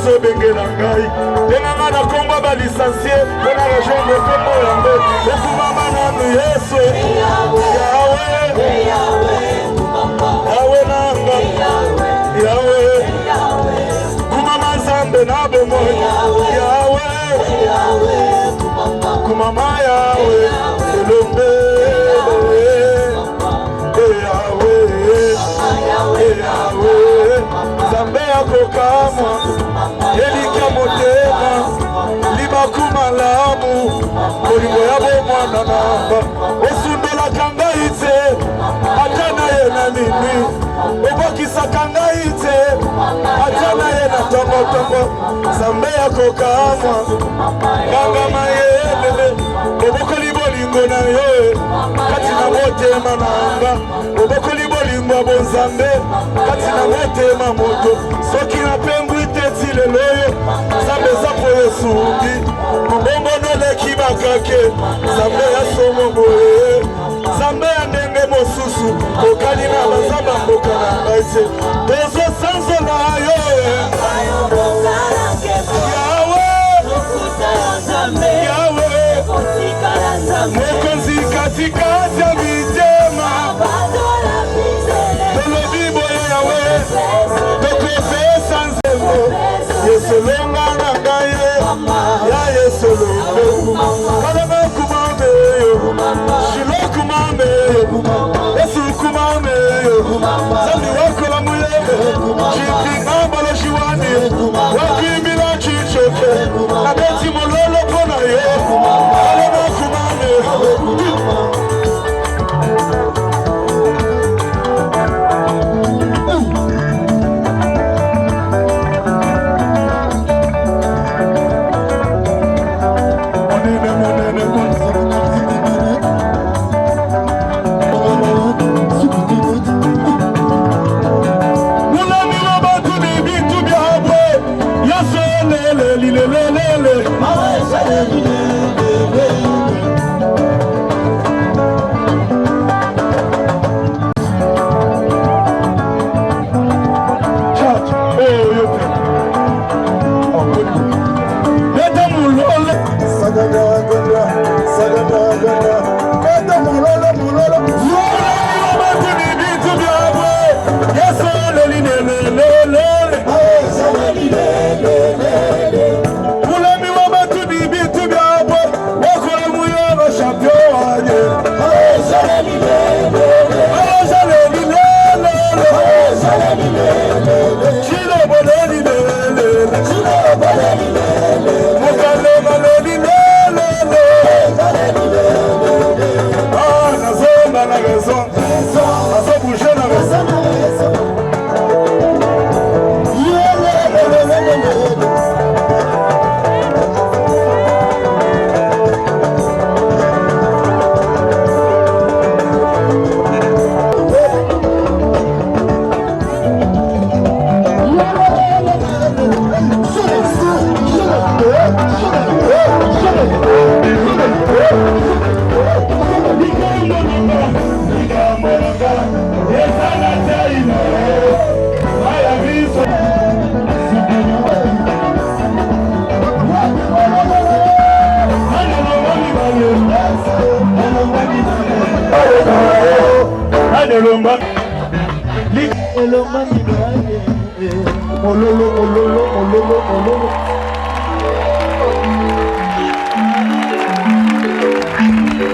Yesu bengela ngai Tenanga na komba ba licencié Pona rejoindre kombo yango Okumama nanu Yesu Yahweh Yahweh nanga Yahweh Kumama Nzambe na bomo Yahweh Kumama Yahweh Elombe Yahweh Nzambe akokamwa Elika motema Libaku malamu Kolingo ya bomwana namba Osundolaka ngai te Ata na ye na nini Obokisaka ngai te Ata na ye na tongo Nzambe akokamwa Nganga mayelele Obokoli bolingo na yo Kati na motema nanga Obokoli bolingo ya bonzambe Kati na motema moto Soki na pengwi teti leloyo Nzambe za po yosungi Mbombo noleki bakake Nzambe ya somo boye Nzambe ya ndenge mosusu Okali na bazamba mboka na ngaise Tozo sanzo na yo Yahweh Mokonzi katikati ya mitema Tolobi boye Yahweh Tokopesa nzembo Yesolonga na ngaye Ya yesolonga Kalebe kumame yo Shilo kumame yo Yesu kumame yo Zambi wako la muyebe Chiti ambalo shiwani Wakimila chichoke Abeti mololo kona yo Kalebe kumame yo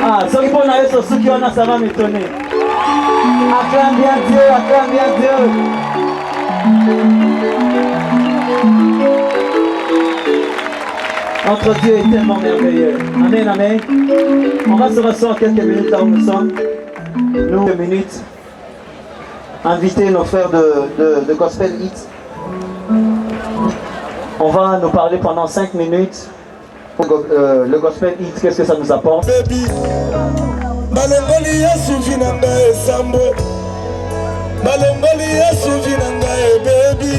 Ah, ceux qui vont aller sur ceux qui ont ça va m'étonner. Acclame bien Dieu, acclame bien Dieu. Notre Dieu est tellement merveilleux. Amen, amen. On va se rasseoir quelques minutes là où nous sommes. Nous, 2 minutes. Inviter nos frères de Gospel Hits. On va nous parler pendant 5 minutes. Le Gospel Hits, qu'est-ce que ça nous apporte? Baby, Malongoli Yesu vinanga esambo. Malongoli Yesu vinanga baby.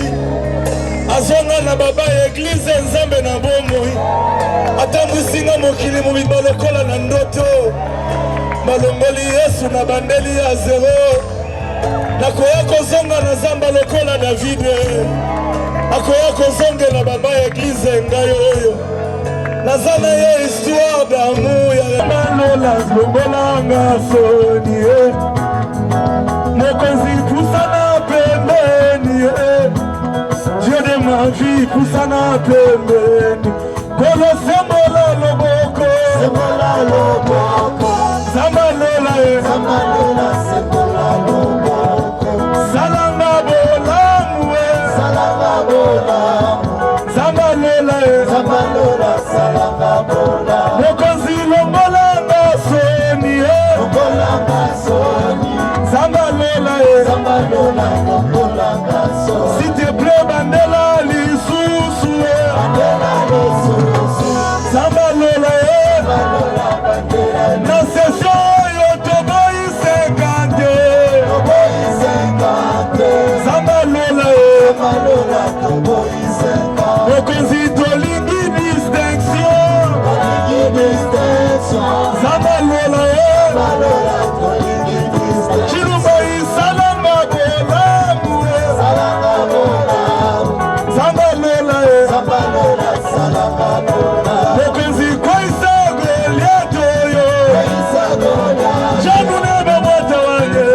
Azonga na baba église nzambe na bomoi. Ata musinga mokili mu bibalokola na ndoto. Malongoli Yesu na bandeli ya zero. Nakoya kozonga na zamba lokola David. nakoya kozongela baba ya eglize ngai oyo naza na ye histoire d'amour ya malola longolanga soni mokonzi pusana pembeni Dieu de ma vie pusana pembeni kolo sembola loboko Zambalola sembola loboko Salanga bolamu Zambalola salanga bolamu mokonzi longolanga soni Zambalola longolanga soni s'il te plaît bandela lisusu Zambalola na session yo toboyi 50 Zambalola mokonzi tolingi distinction Zambalola chilumba isalanga bolamu Zambalola mokonzi kwaisa goliato yo janu nebe mwata wange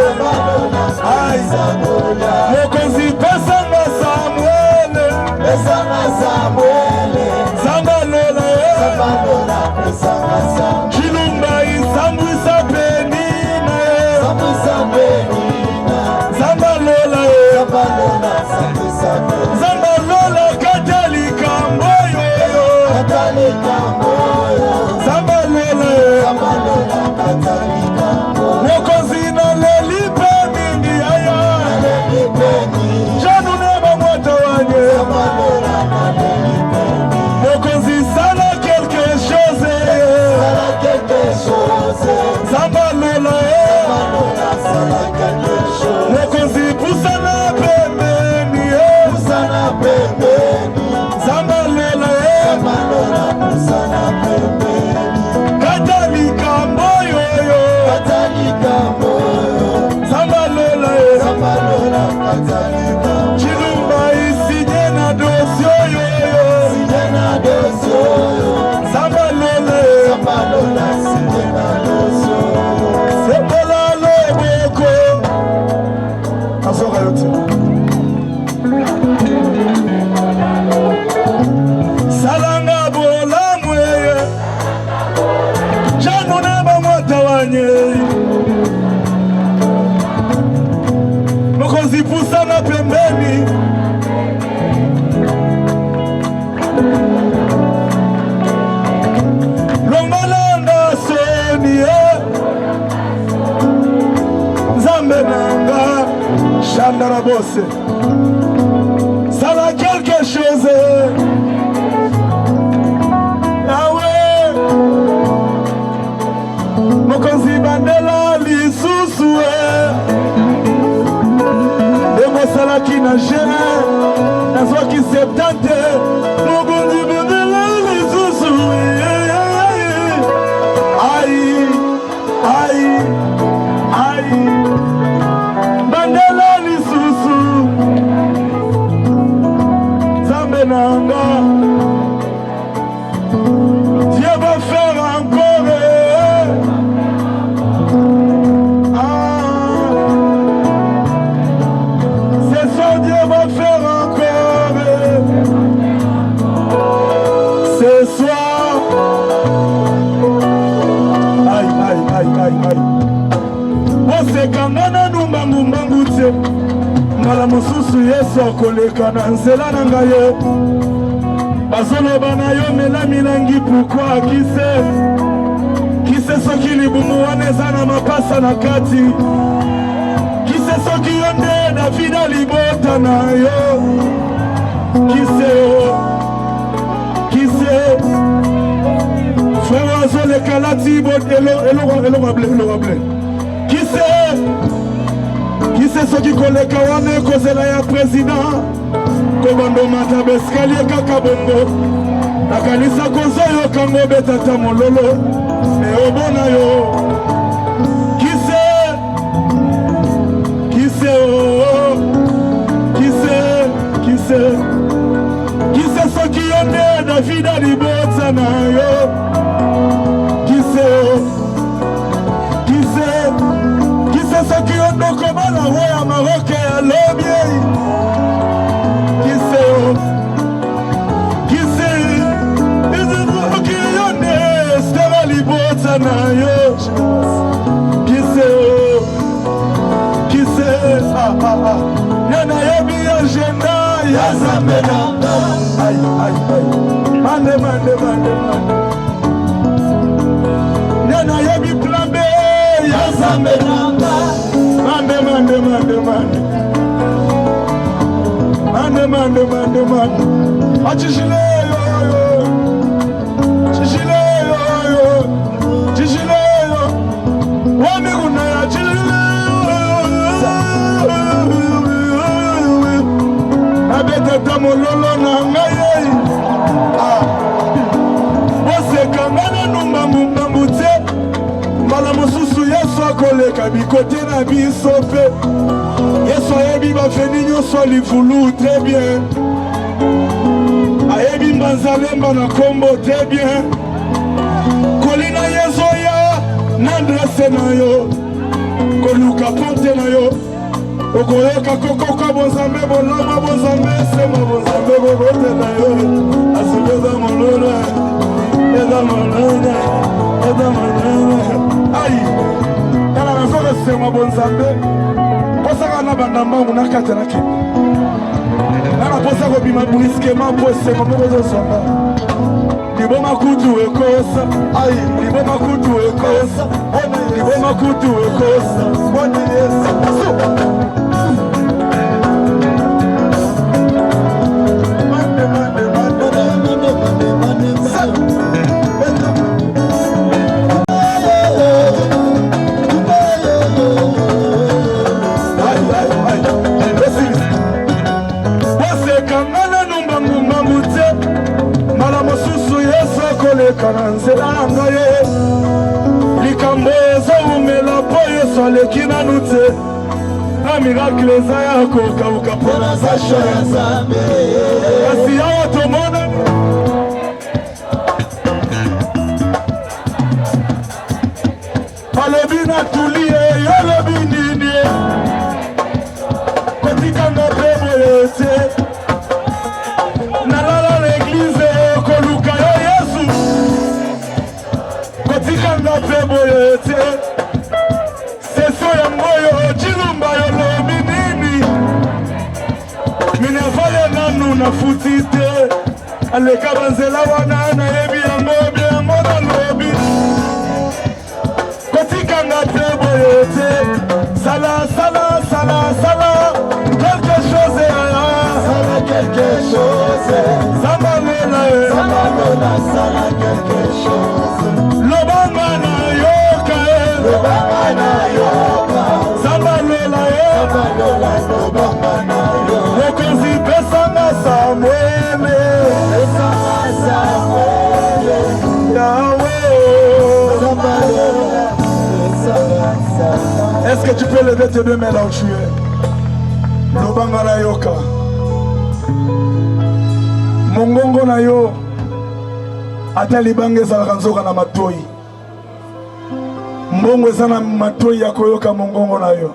mokonzi pesanga Samuele Zambalola chilumba isambwisa penina Zambalola Zambalola katalika mboyo Zambalola mokonzi na lelipe mingi aya janu neba mwata wange mokonzi sala quelque chose Zambalola mokonzi pusana pembeni Zambalola katalika mboyo Zambalola chilumba isinye na dosio yoyo Zambalola sembola loboko asoka yote salanga bolamu janu neba mwata wanye mokonzi pusana pembeni longolanga soni Nzambe nanga Chandara bose sala quelque chose mokonzi bandela lisusu emosalaki na gene nazwaki 70 mokonzi bandela lisusu ai bandela lisusu Nzambe nanga Dieu va faire encore ce soir Dieu va faire encore ce soir aïe bosekanga na numbangu te mbala mosusu Yesu akoleka na nzela na ngai ye bazoloba na yo mela milangi pourkui kise soki libumu wana eza na mapasa na kati kise soki yo nde Davida libota na yo kise frère azoleka lati eloko ble kise soki koleka wana ekozela ya président kobandoma bescalier kaka bongo nakanisa kozoyoka ngo betata mololo me obona yo kise Davida libota na yo. Qui c'est ce qui ont donc comme la roi Maroc et à l'objet. Qui c'est ils ont qui ont estava libota na yo. Qui c'est Nana yebi agenda ya zamena. Aïe mande Nana yebi plan B ya zamena. Mande achishile yo wami kuna ya chishile abetata mololo na ngai bosekangana numbambumbu te mbala mosusu Yesu akoleka bikote na biso mpe Yesu ayebi bafeni nyonso livulu très bien ayebi mbanzalemba na kombo très bien kolina yezoya na adrese na yo koluka ponte na yo okoyoka kokoka bonzambe bolama bonzambe sema bonzambe bobote na yo asibeza molona eza molona ayi tala nazoka sema bonzambe posaka na bandambangu na kati na kini nana posa kobima briskema po sema mobozosonga liboma kutu ekosa ayi liboma kutu ekosa liboma kutu ekosa boni yesu kana nzela na ye likambo ezoumela po Yesu aleki nanu te na miracle eza ya kokauka mpona zasho ya Nzambe kasi awa tomona alobi natuli ye yolobi nini kotikanga mpe boye te nalala l'église koluka yo Yesu kotikanga mpe boye te seso yango yo chilumba yolobi nini minavale nanu nafuti te aleka banzela wana nayebi yango biango nalobi kotikanga mpe boye te sala quelque chose quelque chose Zambalola sala quelque chose Lobanga na yoka Zambalola lobanga na yoka Lokozi pesanga Samuele Yahweh Est-ce que tu peux lever tes deux mains là où tu es Lobanga na yoka mongongo na yo ata libanga ezalaka nzoka na matoi mbongo eza na matoi ya koyoka mongongo na yo.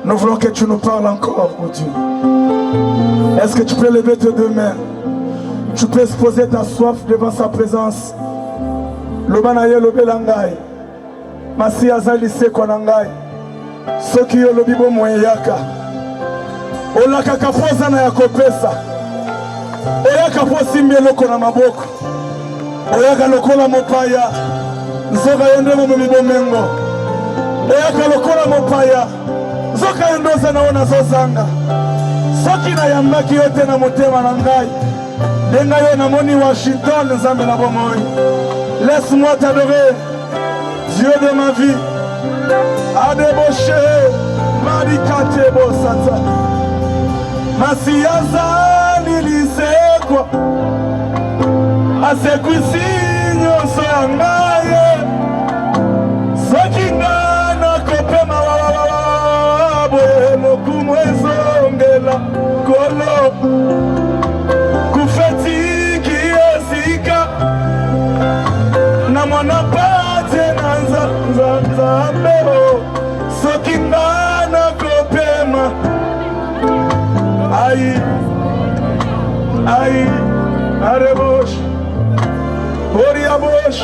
Nous voulons que tu nous parles encore, oh Dieu. Est-ce que tu peux lever tes deux mains? Tu peux exposer ta soif devant sa présence. Loba na ye lobe langai masi azali seko na ngai soki yo lobi bomo eyaka olakaka poza na ya kopesa oyaka po simbi eloko na maboko oyaka lokola mopaya nzoka yo nde momomi bomengo oyaka lokola mopaya nzoka yo nde oza na yo nazozanga soki nayambaki yo te na motema na ngai ndenga yo namoni Washington nzambe na bomoi. Laisse-moi t'adorer, Dieu de ma vie. Adébauché, Marikate Bosata. Masiaza nilisekwa. Asekwisi nyonso ya ngai. Soki ngana kopema wabwe lokumwezo ngela kolo. Kufeti Aïe, Areboche, Oriaboche.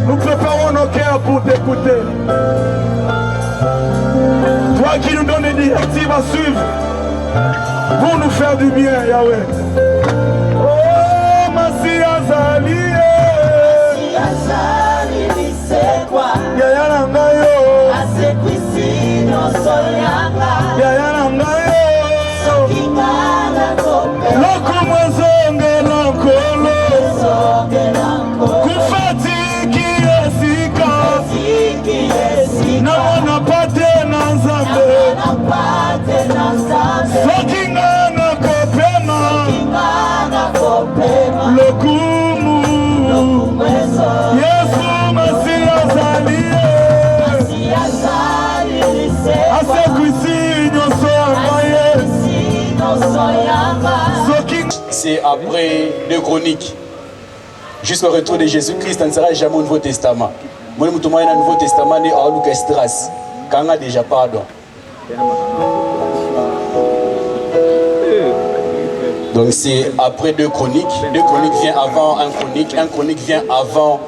Nous préparons nos cœurs pour t'écouter. Toi qui nous donnes des directives à suivre pour nous faire du bien, Yahweh. Oh, Massia Zali. Yaya Nangayo. Yaya Nangayo. Loko mwazonge lankolo. Kufati kiesika. Na wana pate na nzambe. Sokingana kopema. Lokumu. Yesu Masia Zalie. C'est après 2 Chroniques. Jusqu'au retour de Jésus-Christ, on ne sera jamais au Nouveau Testament. Moi, je suis au Nouveau Testament, je suis à Lucas Estras. Quand on a déjà pardon. Donc c'est après 2 Chroniques. 2 Chroniques vient avant 1 Chronique. 1 Chronique vient avant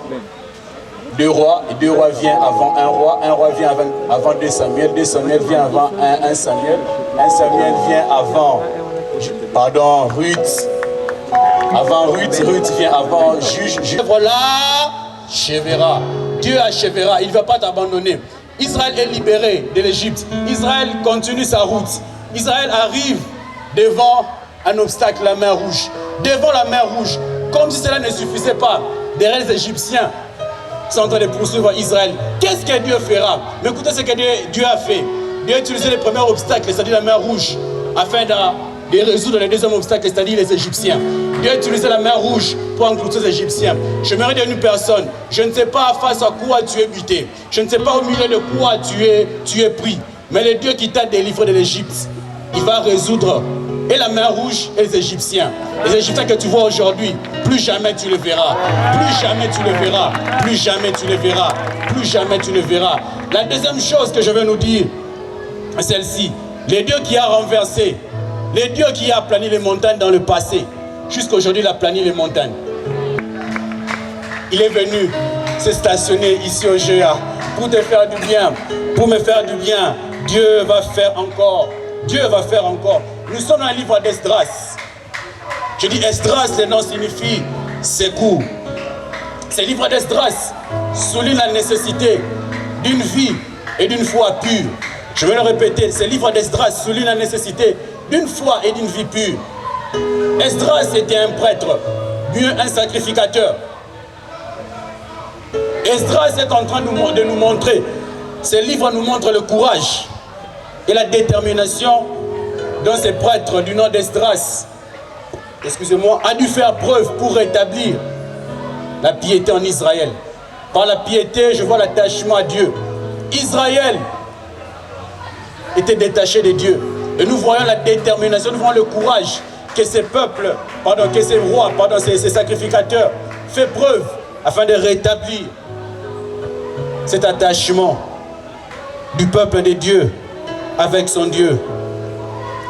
2 rois. Et 2 rois vient avant 1 roi. 1 roi vient avant 2 Samuel. 2 Samuel vient avant 1 Samuel. 1 Samuel vient avant, pardon, Ruth. Avant Ruth, Ruth vient avant juge. Voilà, achèvera. Dieu achèvera. Il ne va pas t'abandonner. Israël est libéré de l'Égypte. Israël continue sa route. Israël arrive devant un obstacle, la mer Rouge. Devant la mer Rouge. Comme si cela ne suffisait pas. Derrière les Égyptiens sont en train de poursuivre Israël. Qu'est-ce que Dieu fera? Mais écoutez ce que Dieu a fait. Dieu a utilisé les premiers obstacles, c'est-à-dire la mer Rouge, afin de résoudre les deuxièmes obstacles, c'est-à-dire les Égyptiens. Dieu a utilisé la mer Rouge pour enclouter les Égyptiens. Je me dire une personne, je ne sais pas face à quoi tu es buté, je ne sais pas au milieu de quoi tu es pris, mais le Dieu qui t'a délivré de l'Égypte, il va résoudre et la mer Rouge et les Égyptiens. Les Égyptiens que tu vois aujourd'hui, plus jamais tu le verras. Plus jamais tu le verras. Plus jamais tu le verras. Plus jamais tu le verras. La deuxième chose que je vais nous dire, celle-ci, le Dieu qui a renversé, le Dieu qui a aplani les montagnes dans le passé, jusqu'aujourd'hui il a aplani les montagnes. Il est venu se stationner ici au GA pour te faire du bien, pour me faire du bien. Dieu va faire encore, Dieu va faire encore. Nous sommes dans un livre d'Esdras. Je dis Esdras, le nom signifie secours. Ce livre d'Esdras souligne la nécessité d'une vie et d'une foi pure. Je vais le répéter, ce livre d'Esdras souligne la nécessité d'une foi et d'une vie pure. Esdras était un prêtre, mieux un sacrificateur. Esdras est en train de nous montrer, ce livre nous montre le courage et la détermination dont ce prêtre du nom d'Esdras, excusez-moi, a dû faire preuve pour rétablir la piété en Israël. Par la piété, je vois l'attachement à Dieu. Israël était détaché de Dieu. Et nous voyons la détermination, nous voyons le courage que ces peuples, que ces rois, ces sacrificateurs fait preuve afin de rétablir cet attachement du peuple de Dieu avec son Dieu.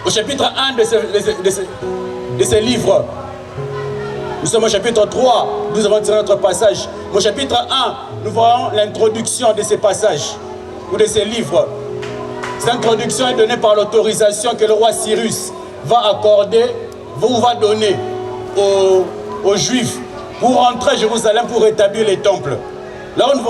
Au chapitre 1 de ce livre, nous sommes au chapitre 3, nous avons tiré notre passage. Au chapitre 1, nous voyons l'introduction de ces passages ou de ces livres. Cette introduction est donnée par l'autorisation que le roi Cyrus va accorder ou va donner aux Juifs pour rentrer à Jérusalem pour rétablir les temples. Là où nous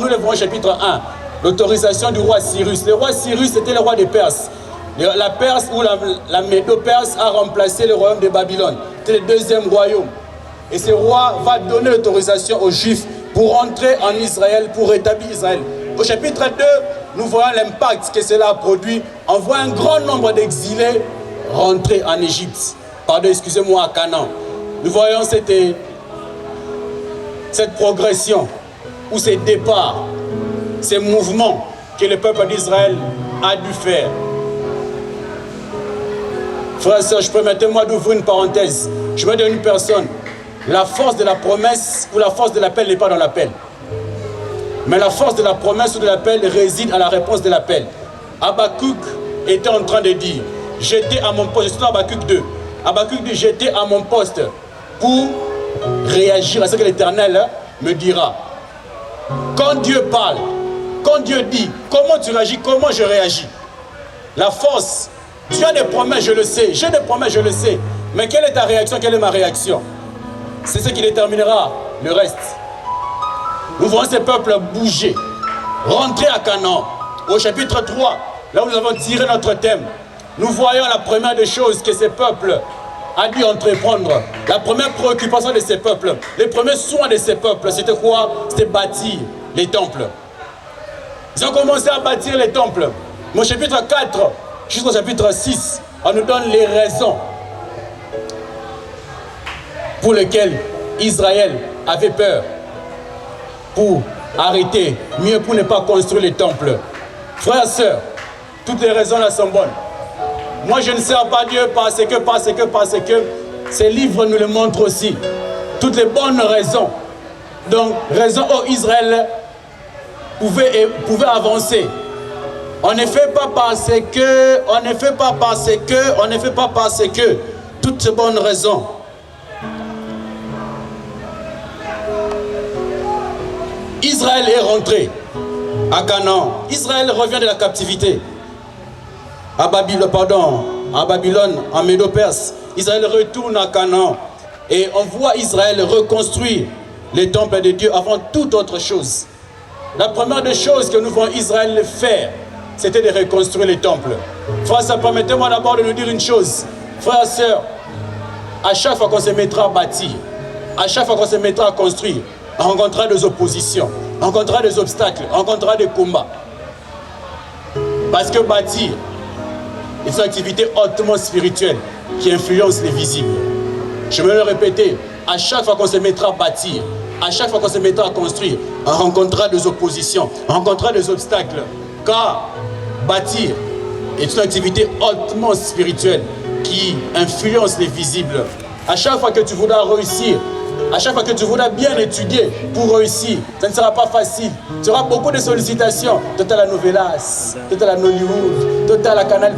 le voyons au chapitre 1, l'autorisation du roi Cyrus. Le roi Cyrus était le roi des Perses. La Perse ou la Médo-Perse a remplacé le royaume de Babylone. C'était le deuxième royaume. Et ce roi va donner l'autorisation aux Juifs pour rentrer en Israël, pour rétablir Israël. Au chapitre 2, nous voyons l'impact que cela a produit. On voit un grand nombre d'exilés rentrer en Égypte. Pardon, excusez-moi, à Canaan. Nous voyons cette progression, ou ces départs, ces mouvements que le peuple d'Israël a dû faire. Frères et sœurs, permettez-moi d'ouvrir une parenthèse. Je me dis à une personne, la force de la promesse ou la force de l'appel n'est pas dans l'appel. Mais la force de la promesse ou de l'appel réside à la réponse de l'appel. Habakkuk était en train de dire, j'étais à mon poste, je suis dans Habakkuk 2, Habakkuk dit, j'étais à mon poste pour réagir à ce que l'Éternel me dira. Quand Dieu parle, quand Dieu dit, comment tu réagis, comment je réagis? La force, tu as des promesses, je le sais, j'ai des promesses, je le sais. Mais quelle est ta réaction, quelle est ma réaction? C'est ce qui déterminera le reste. Nous voyons ces peuples bouger, rentrer à Canaan. Au chapitre 3, là où nous avons tiré notre thème, nous voyons la première des choses que ces peuples a dû entreprendre. La première préoccupation de ces peuples, les premiers soins de ces peuples, c'était quoi? C'était bâtir les temples. Ils ont commencé à bâtir les temples. Mais au chapitre 4 jusqu'au chapitre 6, on nous donne les raisons pour lesquelles Israël avait peur pour arrêter, mieux pour ne pas construire les temples. Frères et sœurs, toutes les raisons là sont bonnes. Moi je ne sers pas Dieu parce que ces livres nous le montrent aussi. Toutes les bonnes raisons. Donc, raison où Israël pouvait avancer. On ne fait pas parce que, toutes ces bonnes raisons. Israël est rentré à Canaan. Israël revient de la captivité. À Babylone, en Médo-Perse. Israël retourne à Canaan. Et on voit Israël reconstruire les temples de Dieu avant toute autre chose. La première des choses que nous voyons Israël faire, c'était de reconstruire les temples. Frères, permettez-moi d'abord de nous dire une chose. Frères et sœurs, à chaque fois qu'on se mettra à bâtir, à chaque fois qu'on se mettra à construire, on rencontrera des oppositions, on rencontrera des obstacles, on rencontrera des combats. Parce que bâtir est une activité hautement spirituelle qui influence les visibles. Je vais le répéter, à chaque fois qu'on se mettra à bâtir, à chaque fois qu'on se mettra à construire, on rencontrera des oppositions, on rencontrera des obstacles. Car bâtir est une activité hautement spirituelle qui influence les visibles. À chaque fois que tu voudras réussir, à chaque fois que tu voudras bien étudier pour réussir, ça ne sera pas facile. Tu auras beaucoup de sollicitations. Total à Novelas, Total à Nollywood, Total à Canal+,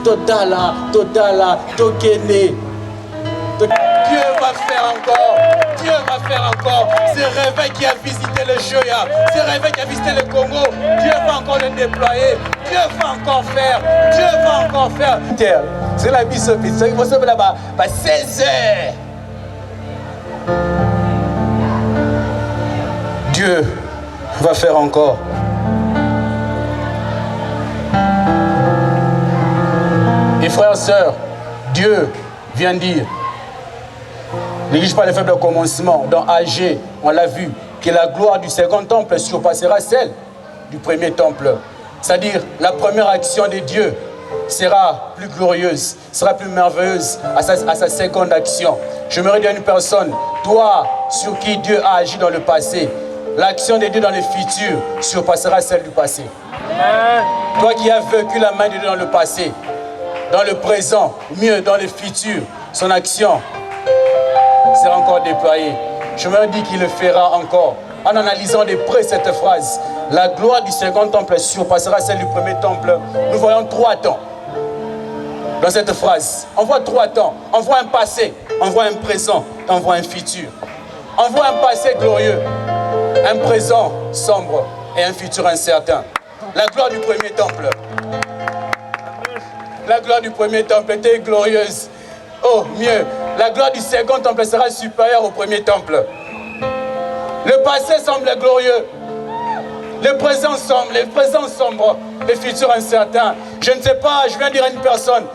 Total à Tokene. Dieu va faire encore ce réveil qui a visité le Joya, ce réveil qui a visité le Congo. Dieu va encore le déployer, Dieu va encore faire. C'est la mise au vide, il faut se mettre là-bas, 16 heures. Dieu va faire encore. Et frères et sœurs, Dieu vient dire, néglige pas les faibles commencements. Dans AG, on l'a vu, que la gloire du second temple surpassera celle du premier temple. C'est-à-dire, la première action de Dieu sera plus glorieuse, sera plus merveilleuse à sa seconde action. Je me dire à une personne, toi, sur qui Dieu a agi dans le passé, l'action de Dieu dans le futur surpassera celle du passé. Amen. Toi qui as vécu la main de Dieu dans le passé, dans le présent, mieux dans le futur, son action sera encore déployée. Je me dis qu'il le fera encore. En analysant de près cette phrase, la gloire du second temple surpassera celle du premier temple. Nous voyons 3 temps dans cette phrase. On voit 3 temps. On voit un passé, on voit un présent, on voit un futur. On voit un passé glorieux, un présent sombre et un futur incertain. La gloire du premier temple. La gloire du premier temple était glorieuse. Oh, mieux, la gloire du second temple sera supérieure au premier temple. Le passé semble glorieux. Le présent sombre, le futur incertain. Je ne sais pas, je viens dire à une personne,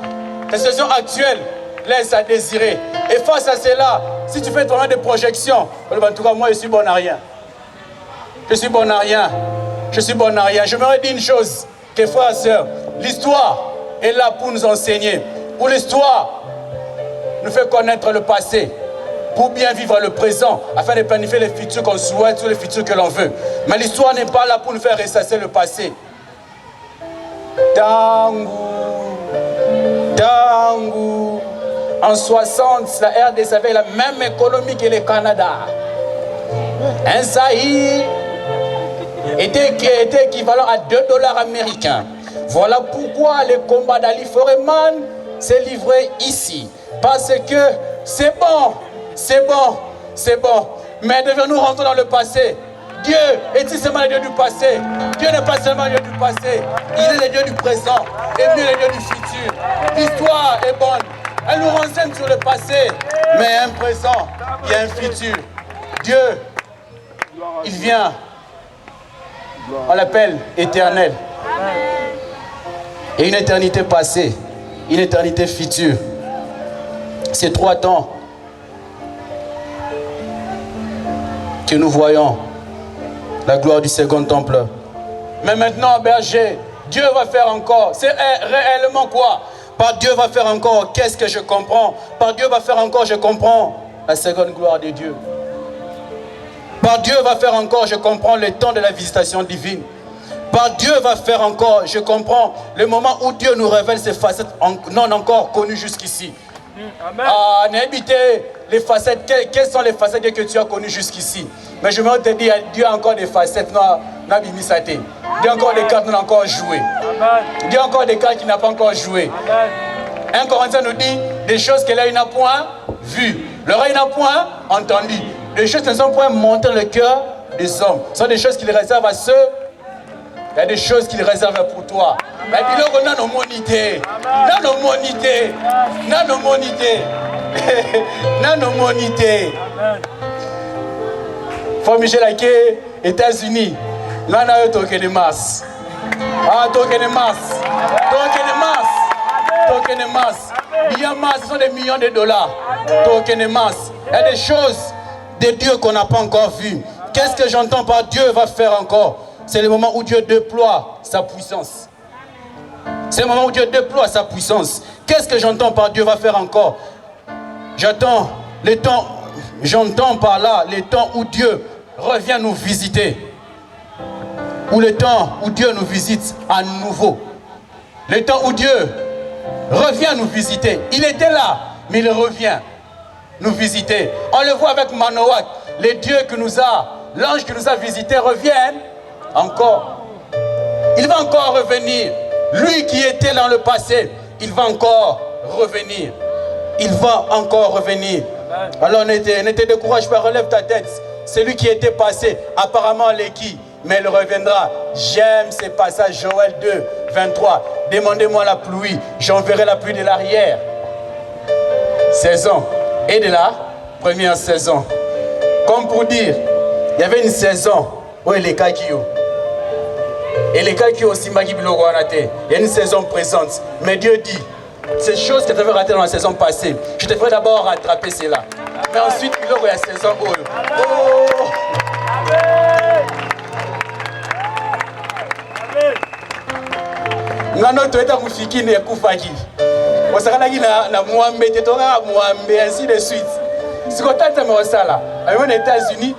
la situation actuelle laisse à désirer. Et face à cela, si tu fais vraiment des projections, en tout cas, moi, je suis bon à rien. Je suis bon à rien. Je me redis une chose, que frères et sœurs, l'histoire est là pour nous enseigner. Pour l'histoire, nous fait connaître le passé, pour bien vivre le présent, afin de planifier les futurs qu'on souhaite ou les futurs que l'on veut. Mais l'histoire n'est pas là pour nous faire ressasser le passé. Tangu, en 60, la RDC avait la même économie que le Canada. Un Zaïre était équivalent à $2 américains. Voilà pourquoi le combat d'Ali Foreman s'est livré ici. Parce que c'est bon, c'est bon, c'est bon. Mais devons-nous rentrer dans le passé? Dieu est-il seulement le Dieu du passé? Dieu n'est pas seulement le Dieu du passé. Il est le Dieu du présent et mieux le Dieu du futur. L'histoire est bonne. Elle nous renseigne sur le passé. Mais un présent, il y a un futur. Dieu, il vient. On l'appelle éternel. Et une éternité passée, une éternité future. Ces 3 temps que nous voyons la gloire du second temple. Mais maintenant, berger, Dieu va faire encore. C'est réellement quoi? Par Dieu va faire encore. Qu'est-ce que je comprends? Par Dieu va faire encore, je comprends la seconde gloire de Dieu. Par Dieu va faire encore, je comprends le temps de la visitation divine. Par Dieu va faire encore, je comprends le moment où Dieu nous révèle ses facettes non encore connues jusqu'ici. Ah, n'habitez les facettes. Quelles sont les facettes que tu as connues jusqu'ici? Mais je me te dire, Dieu a encore des facettes. Dieu a encore des cartes, nous n'avons encore joué. Dieu a encore des cartes qu'il n'a pas encore joué. 1 Corinthiens nous dit des choses que l'œil n'a point vues, l'oreille n'a point entendu. Les choses ne sont point montées dans le cœur des hommes. Ce sont des choses qu'il réserve à ceux. Il y a des choses qu'il réserve pour toi. Mais dis-le qu'on a nos monités. Nos monités. Nos monités. Nos monités. Faut Michel Aké, États-Unis. Là, on a eu token de masse. Ah, token de masse. Token de masse. Token de masse. Bien masse, ce sont des millions de dollars. Token de masse. Il y a des choses de Dieu qu'on n'a pas encore vues. Qu'est-ce que j'entends par Dieu va faire encore? C'est le moment où Dieu déploie sa puissance. C'est le moment où Dieu déploie sa puissance. Qu'est-ce que j'entends par Dieu va faire encore? J'entends par là les temps où Dieu revient nous visiter. Ou le temps où Dieu nous visite à nouveau. Le temps où Dieu revient nous visiter. Il était là, mais il revient nous visiter. On le voit avec Manoach. Les dieux que nous a, l'ange qui nous a visités reviennent encore. Il va encore revenir. Lui qui était dans le passé, il va encore revenir. Il va encore revenir. Alors ne te décourage pas, relève ta tête. Celui qui était passé, apparemment l'équipe, mais il reviendra. J'aime ces passages, Joël 2, 23. Demandez-moi la pluie, j'enverrai la pluie de l'arrière. Saison. Et de la première saison. Comme pour dire, il y avait une saison où les kakio. Et les kakio aussi, il y a une saison présente. Mais Dieu dit, ces choses que tu avais ratées dans la saison passée, je te ferai d'abord rattraper cela. Mais ensuite, il y a la saison où. Oh! Nano toeta kufiki ne kufaki. Osakalaki na Mwambe te toka Mwambe ainsi de suite. Sikotata me osala. Ayo aux États-Unis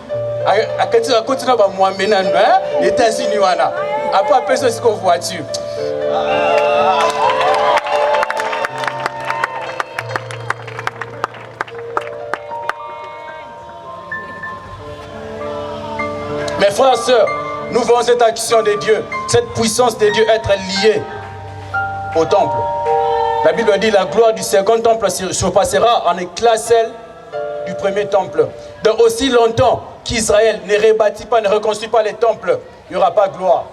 akati akotuna ba Mwambe nanu les États-Unis wana. Après personne siko voiture. Mes frères et sœurs, nous voyons cette action de Dieu, cette puissance de Dieu être liée au temple. La Bible dit la gloire du second temple surpassera en éclat celle du premier temple. Donc aussi longtemps qu'Israël ne rebâtit pas, ne reconstruit pas les temples, il n'y aura pas gloire.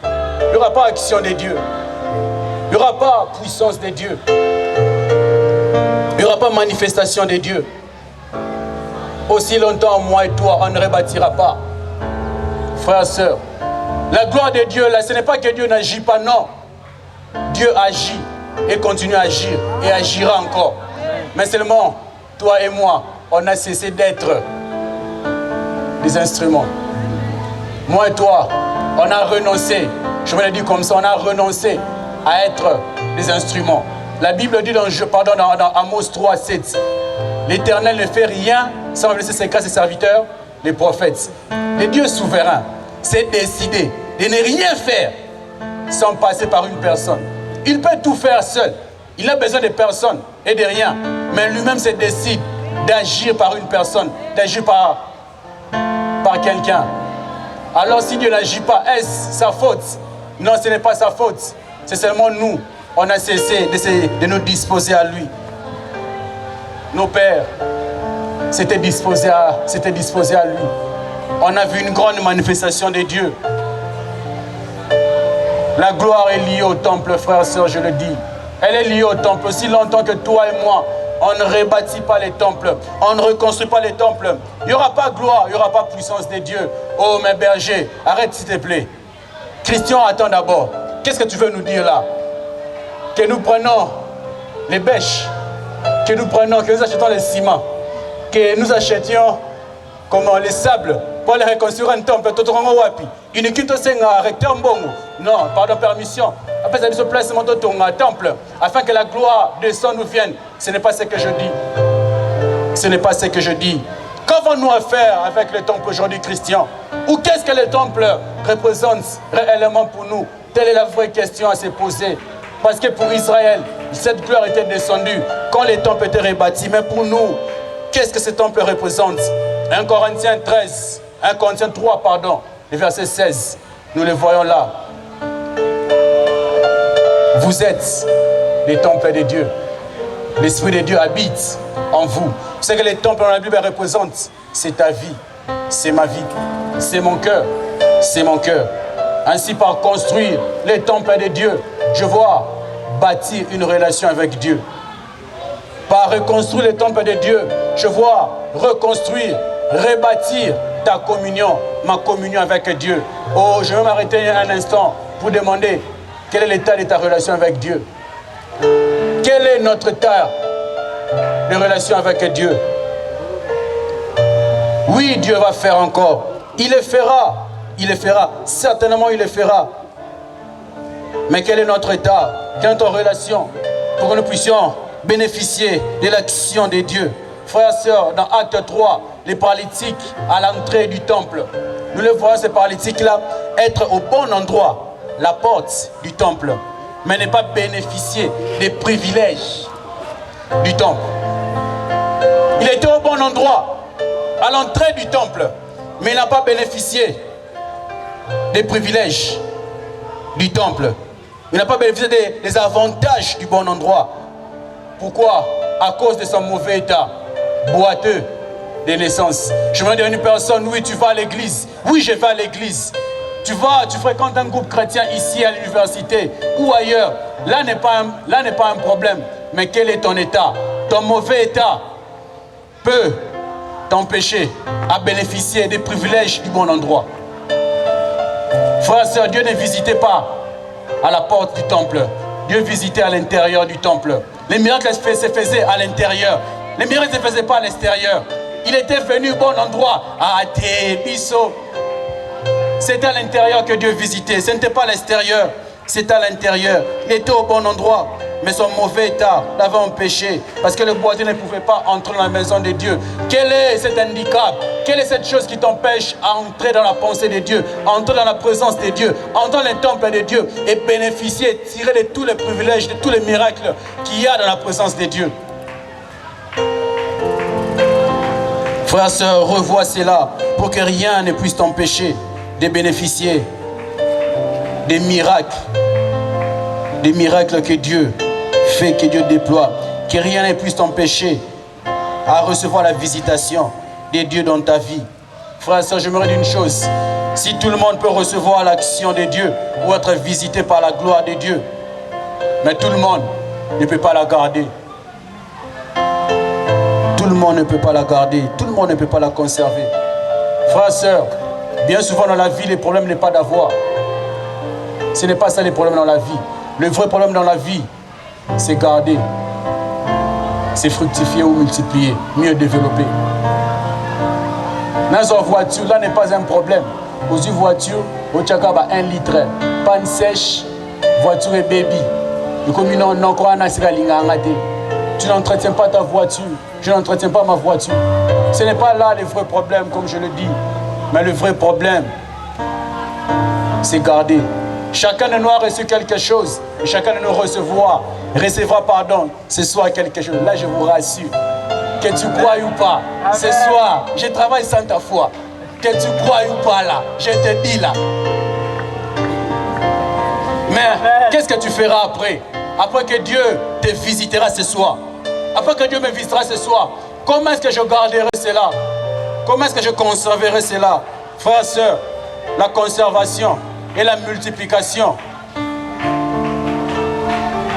Il n'y aura pas action de Dieu. Il n'y aura pas puissance de Dieu. Il n'y aura pas manifestation de Dieu. Aussi longtemps, moi et toi, on ne rebâtira pas. Frères et sœurs, la gloire de Dieu, là, ce n'est pas que Dieu n'agit pas, non. Dieu agit et continue à agir et agira encore. Mais seulement, toi et moi, on a cessé d'être des instruments. Moi et toi, on a renoncé, je me le dis comme ça, on a renoncé à être des instruments. La Bible dit dans Amos 3, 7, l'Éternel ne fait rien sans laisser ses grâces à ses serviteurs, les prophètes. Le Dieu souverain s'est décidé de ne rien faire sans passer par une personne. Il peut tout faire seul. Il a besoin de personne et de rien. Mais lui-même se décide d'agir par une personne, d'agir par quelqu'un. Alors si Dieu n'agit pas, est-ce sa faute? Non, ce n'est pas sa faute. C'est seulement nous on a cessé de nous disposer à lui. Nos pères s'étaient disposés à lui. On a vu une grande manifestation de Dieu. La gloire est liée au temple, frères et sœurs, je le dis. Elle est liée au temple. Aussi longtemps que toi et moi, on ne rebâtit pas les temples, on ne reconstruit pas les temples, il n'y aura pas gloire, il n'y aura pas puissance de Dieu. Oh, mes bergers, arrête s'il te plaît. Christian, attends d'abord. Qu'est-ce que tu veux nous dire là? Que nous prenons les bêches, que nous achetons les ciments, que nous achetions comment, les sables pour aller reconstruire un temple. Non, pardon, permission. Après, ça dit se place un temple afin que la gloire de son nous vienne. Ce n'est pas ce que je dis. Ce n'est pas ce que je dis. Qu'avons-nous à faire avec le temple aujourd'hui, Christian? Ou qu'est-ce que le temple représente réellement pour nous? Telle est la vraie question à se poser. Parce que pour Israël, cette gloire était descendue quand les temples étaient rebâtis. Mais pour nous, qu'est-ce que ce temple représente? 1 Corinthiens 3, pardon, le verset 16. Nous le voyons là. Vous êtes les temples de Dieu. L'Esprit de Dieu habite en vous. Ce que les temples dans la Bible représentent, c'est ta vie, c'est ma vie, c'est mon cœur, c'est mon cœur. Ainsi, par construire les temples de Dieu, je vois bâtir une relation avec Dieu. Par reconstruire les temples de Dieu, je vois reconstruire, rebâtir ta communion, ma communion avec Dieu. Oh, je vais m'arrêter un instant pour demander quel est l'état de ta relation avec Dieu. Quel est notre état de relation avec Dieu? Oui, Dieu va faire encore. Il le fera. Il le fera. Certainement, il le fera. Mais quel est notre état? Quelle est notre relation pour que nous puissions bénéficier de l'action de Dieu? Frères et sœurs, dans Acte 3, les paralytiques à l'entrée du temple. Nous les voyons, ces paralytiques-là, être au bon endroit, la porte du temple, mais ne pas bénéficier des privilèges du temple. Il était au bon endroit, à l'entrée du temple, mais il n'a pas bénéficié des privilèges du temple. Il n'a pas bénéficié des avantages du bon endroit. Pourquoi? À cause de son mauvais état, boiteux de naissance. Je me dis à une personne, oui, tu vas à l'église. Oui, je vais à l'église. Tu fréquentes un groupe chrétien ici à l'université ou ailleurs. Là n'est pas un problème. Mais quel est ton état? Ton mauvais état peut t'empêcher à bénéficier des privilèges du bon endroit. Frères et sœurs, Dieu ne visitait pas à la porte du temple. Dieu visitait à l'intérieur du temple. Les miracles se faisaient à l'intérieur. Les miracles ne se faisaient pas à l'extérieur. Il était venu au bon endroit. À Tébiso. C'était à l'intérieur que Dieu visitait. Ce n'était pas à l'extérieur. C'était à l'intérieur. Il était au bon endroit. Mais son mauvais état l'avait empêché. Parce que le boiteux ne pouvait pas entrer dans la maison de Dieu. Quel est cet handicap? Quelle est cette chose qui t'empêche à entrer dans la pensée de Dieu, à entrer dans la présence de Dieu, à entrer dans les temples de Dieu et bénéficier, tirer de tous les privilèges, de tous les miracles qu'il y a dans la présence de Dieu? Frères et sœurs, revois cela pour que rien ne puisse t'empêcher de bénéficier des miracles que Dieu fait, que Dieu déploie, que rien ne puisse t'empêcher à recevoir la visitation de Dieu dans ta vie. Frères et sœurs, je me dis une chose, si tout le monde peut recevoir l'action de Dieu ou être visité par la gloire de Dieu, mais tout le monde ne peut pas la garder. Tout le monde ne peut pas la garder, tout le monde ne peut pas la conserver. Frères et sœurs, bien souvent dans la vie, le problème n'est pas d'avoir. Ce n'est pas ça le problème dans la vie. Le vrai problème dans la vie, c'est garder, c'est fructifier ou multiplier, mieux développer. Dans une voiture, là n'est pas un problème. Dans une voiture, au Tchakaba 1 litre, panne sèche, voiture et baby. Tu n'entretiens pas ta voiture, je n'entretiens pas ma voiture. Ce n'est pas là le vrai problème, comme je le dis. Mais le vrai problème, c'est garder. Chacun de nous a reçu quelque chose. Et chacun de nous recevra ce soir quelque chose. Là, je vous rassure. Que tu crois ou pas, ce soir, je travaille sans ta foi. Que tu crois ou pas là, je te dis là. Mais qu'est-ce que tu feras après? après que Dieu te visitera ce soir, après que Dieu me visitera ce soir, comment est-ce que je garderai cela? Comment est-ce que je conserverai cela? Frères et sœurs, la conservation et la multiplication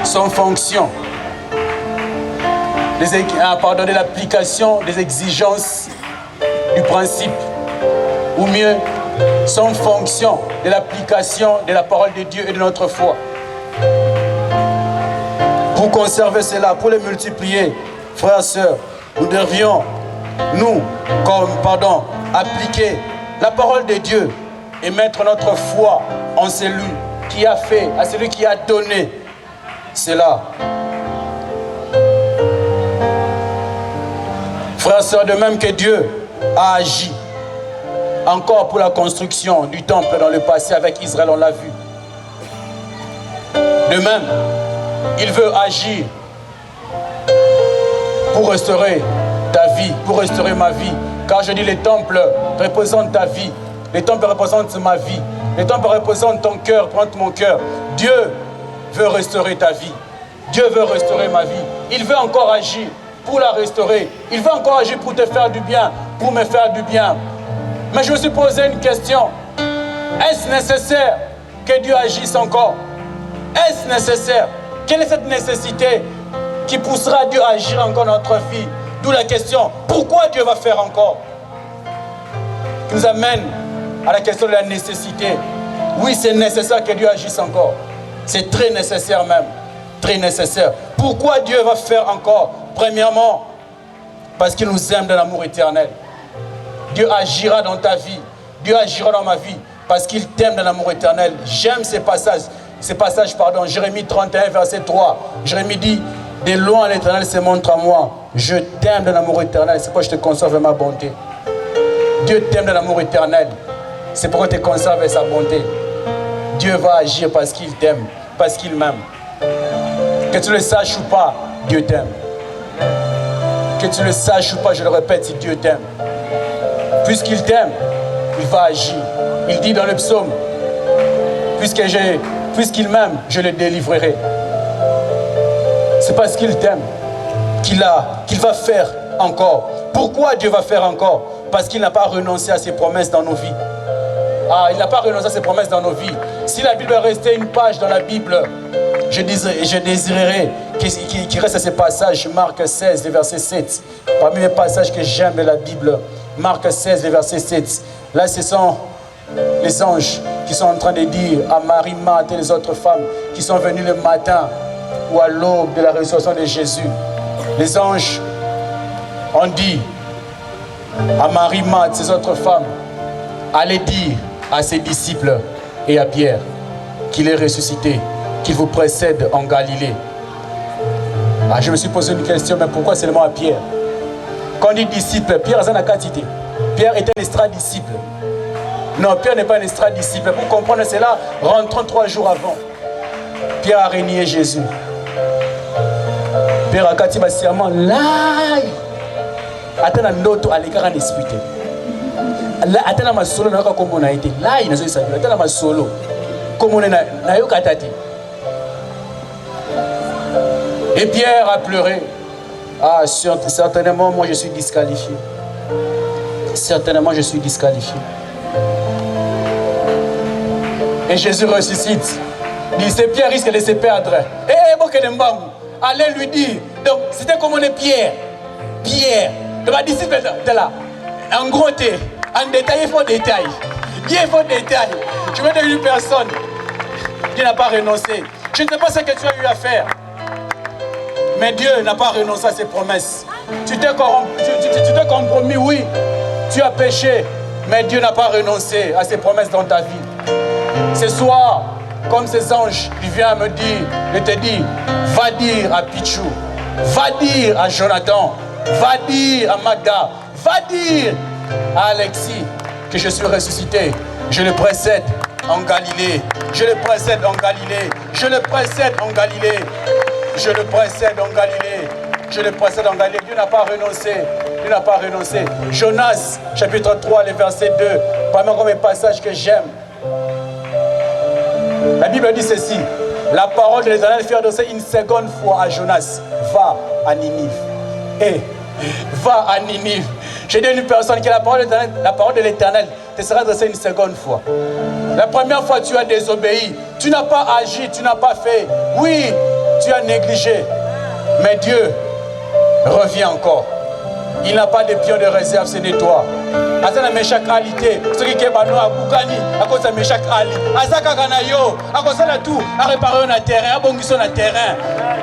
sont fonction de l'application des exigences du principe, ou mieux, sont fonction de l'application de la parole de Dieu et de notre foi. Pour conserver cela, pour les multiplier, frères et sœurs, nous devions, appliquer la parole de Dieu et mettre notre foi en celui qui a fait, à celui qui a donné cela. Frères et sœurs, de même que Dieu a agi encore pour la construction du temple dans le passé avec Israël, on l'a vu. De même, il veut agir pour restaurer ta vie, pour restaurer ma vie. Car je dis, les temples représentent ta vie. Les temples représentent ma vie. Les temples représentent ton cœur, représentent mon cœur. Dieu veut restaurer ta vie. Dieu veut restaurer ma vie. Il veut encore agir pour la restaurer. Il veut encore agir pour te faire du bien, pour me faire du bien. Mais je me suis posé une question. Est-ce nécessaire que Dieu agisse encore? Est-ce nécessaire? Quelle est cette nécessité qui poussera Dieu à agir encore dans notre vie? D'où la question, pourquoi Dieu va faire encore? Qui nous amène à la question de la nécessité. Oui, c'est nécessaire que Dieu agisse encore. C'est très nécessaire même. Très nécessaire. Pourquoi Dieu va faire encore? Premièrement, parce qu'il nous aime de l'amour éternel. Dieu agira dans ta vie. Dieu agira dans ma vie parce qu'il t'aime de l'amour éternel. J'aime ces passages. Jérémie 31, verset 3. Jérémie dit, de loin l'Éternel se montre à moi. Je t'aime de l'amour éternel. C'est pourquoi je te conserve ma bonté. Dieu t'aime de l'amour éternel. C'est pourquoi je te conserve sa bonté. Dieu va agir parce qu'il t'aime, parce qu'il m'aime. Que tu le saches ou pas, Dieu t'aime. Que tu le saches ou pas, je le répète, si Dieu t'aime. Puisqu'il t'aime, il va agir. Il dit dans le psaume, puisqu'il m'aime, je le délivrerai. C'est parce qu'il t'aime qu'il va faire encore. Pourquoi Dieu va faire encore? Parce qu'il n'a pas renoncé à ses promesses dans nos vies. Il n'a pas renoncé à ses promesses dans nos vies. Si la Bible restait une page dans la Bible, je désirerais qu'il reste à ces passages. Marc 16, le verset 7. Parmi les passages que j'aime de la Bible, Marc 16, le verset 7. Là, ce sont les anges qui sont en train de dire à Marie, Marthe et les autres femmes qui sont venues le matin ou à l'aube de la résurrection de Jésus. Les anges ont dit à Marie, Marthe, ces autres femmes, allez dire à ses disciples et à Pierre qu'il est ressuscité, qu'il vous précède en Galilée. Je me suis posé une question, mais pourquoi seulement à Pierre? Quand on dit disciple, Pierre a une quantité. Pierre était un extra-disciple. Non, Pierre n'est pas un extra-disciple. Pour comprendre cela, rentrons 3 jours avant. Pierre a renié Jésus. Pierre a dit serment là. Attends, notre à l'écart en esprit. Là, attends, ma solo n'a pas comme on a été. Là, il n'a pas salué. Attends, ma solo. Comme on est là, n'a pas katati. Et Pierre a pleuré. Certainement, moi je suis disqualifié. Certainement, je suis disqualifié. Et Jésus ressuscite. Il dit, c'est Pierre risque de se perdre. Allez lui dire. Donc, c'était comme on est Pierre. Pierre. Donc, ma disciple de là. En gros, en détail, il faut détail. Il faut détail. Tu veux dire une personne qui n'a pas renoncé. Je ne sais pas ce que tu as eu à faire. Mais Dieu n'a pas renoncé à ses promesses. Tu t'es compromis, oui. Tu as péché. Mais Dieu n'a pas renoncé à ses promesses dans ta vie. Ce soir, comme ces anges, il vient me dire, je te dis, va dire à Pichou, va dire à Jonathan, va dire à Magda, va dire à Alexis que je suis ressuscité. Je le précède en Galilée. Je le précède en Galilée. Je le précède en Galilée. Je le précède en Galilée. Je le précède en Galilée. Dieu n'a pas renoncé. Dieu n'a pas renoncé. Jonas, chapitre 3, le verset 2. Parmi comme un passage que j'aime. La Bible dit ceci. La parole de l'Éternel fait adresser une seconde fois à Jonas. Va à Ninive. Et va à Ninive. J'ai dit à une personne que la parole de l'Éternel te sera adressée une seconde fois. La première fois, tu as désobéi. Tu n'as pas agi, tu n'as pas fait. Oui, tu as négligé. Mais Dieu revient encore. Il n'a pas de pions de réserve, ce n'est toi. Azana meshak alité, ce qui est bano à Boukani, à cause de meshak ali. Azaka Kanayo, à cause de tout, à réparer un terrain, à bonguer sur le terrain.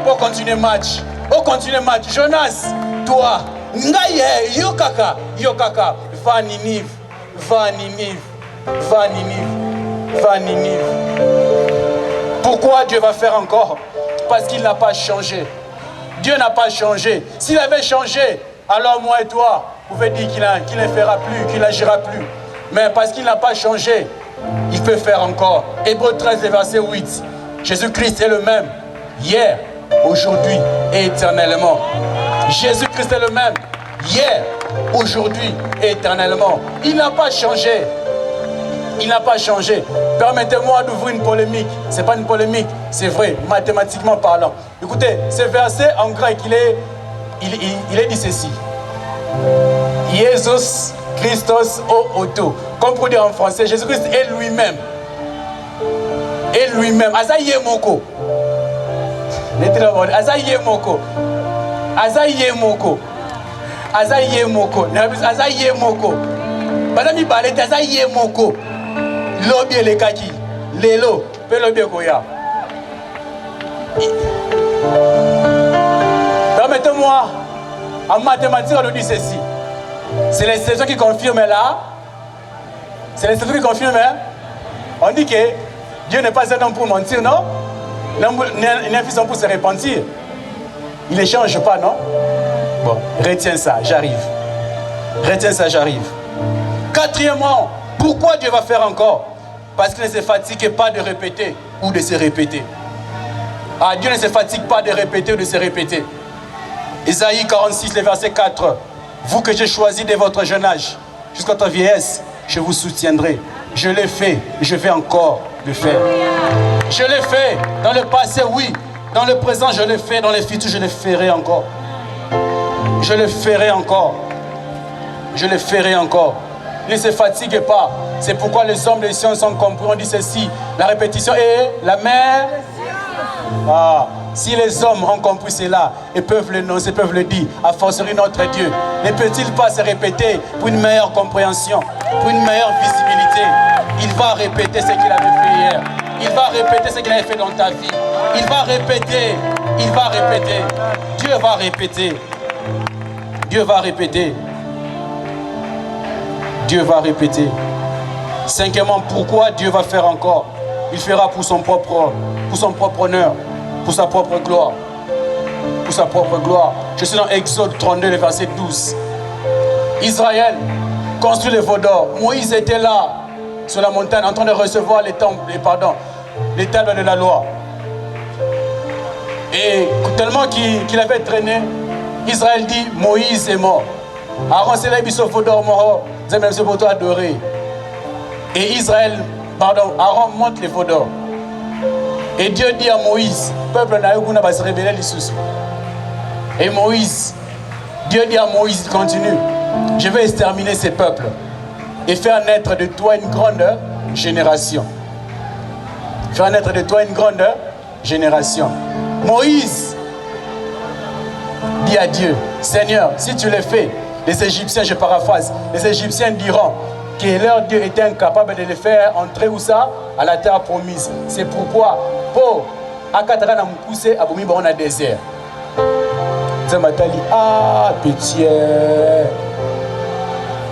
Pour continuer le match. Pour continuer le match. Jonas, toi, Ngaye, Yokaka, va à Ninive, va à Ninive, va à Ninive, va à Ninive. Pourquoi Dieu va faire encore? Parce qu'il n'a pas changé. Dieu n'a pas changé. S'il avait changé, alors moi et toi, vous pouvez dire qu'il ne fera plus, qu'il n'agira plus. Mais parce qu'il n'a pas changé, il peut faire encore. Hébreux 13, verset 8. Jésus-Christ est le même, hier, aujourd'hui et éternellement. Jésus-Christ est le même, hier, aujourd'hui et éternellement. Il n'a pas changé. Il n'a pas changé. Permettez-moi d'ouvrir une polémique. Ce n'est pas une polémique, c'est vrai, mathématiquement parlant. Écoutez, ce verset en grec, il est dit ceci. Jésus Christos o auto. Comme pour dire en français, Jésus-Christ est lui-même. Et lui-même. Azaye moko. Azaye moko. Azaye moko. Azaye moko. Azaye moko. Madame Ibalete, azaye moko. Lobby le kaki. Lelo. Pe lobby koya. Permettez-moi, en mathématiques, on nous dit ceci. C'est les saisons qui confirment là. C'est les saisons qui confirment. On dit que Dieu n'est pas un homme pour mentir, non? Il n'est un fils pour se repentir. Il ne change pas, non? Bon, retiens ça, j'arrive. Retiens ça, j'arrive. Quatrièmement, pourquoi Dieu va faire encore? Parce qu'il ne se fatigue pas de répéter ou de se répéter. Ah, Dieu ne se fatigue pas de répéter ou de se répéter. Isaïe 46, le verset 4. Vous que j'ai choisi de votre jeune âge, jusqu'à votre vieillesse, je vous soutiendrai. Je l'ai fait, je vais encore le faire. Je l'ai fait dans le passé, oui. Dans le présent, je l'ai fait. Dans le futur, je le ferai encore. Je le ferai encore. Je le ferai encore. Ne se fatigue pas. C'est pourquoi les hommes des sciences ont compris. On dit ceci. La répétition est la mère. Ah, si les hommes ont compris cela et peuvent l'énoncer, peuvent le dire, à forcerie notre Dieu, ne peut-il pas se répéter pour une meilleure compréhension, pour une meilleure visibilité? Il va répéter ce qu'il avait fait hier. Il va répéter ce qu'il avait fait dans ta vie. Il va répéter. Il va répéter. Dieu va répéter. Dieu va répéter. Dieu va répéter. Cinquièmement, pourquoi Dieu va faire encore? Il fera pour son propre honneur, pour sa propre gloire. Pour sa propre gloire. Je suis dans Exode 32, le verset 12. Israël construit le veau d'or. Moïse était là, sur la montagne, en train de recevoir les tables de la loi. Et tellement qu'il avait traîné, Israël dit, Moïse est mort. Aaron s'est là, il dit, veau d'or mort, vous avez même ce veau d'or adoré. Et Aaron monte les veau d'or. Et Dieu dit à Moïse, peuple n'a pas se révéler les sous. Et Dieu dit à Moïse, il continue, je vais exterminer ces peuples et faire naître de toi une grande génération. Faire naître de toi une grande génération. Moïse dit à Dieu, Seigneur, si tu le fais, les Égyptiens, je paraphrase, les Égyptiens diront que leur Dieu était incapable de les faire entrer où ça? À la terre promise. C'est pourquoi, pour Akatara na Mukuse, Aboumi Baron a désert. Zamatali, ah, pitié.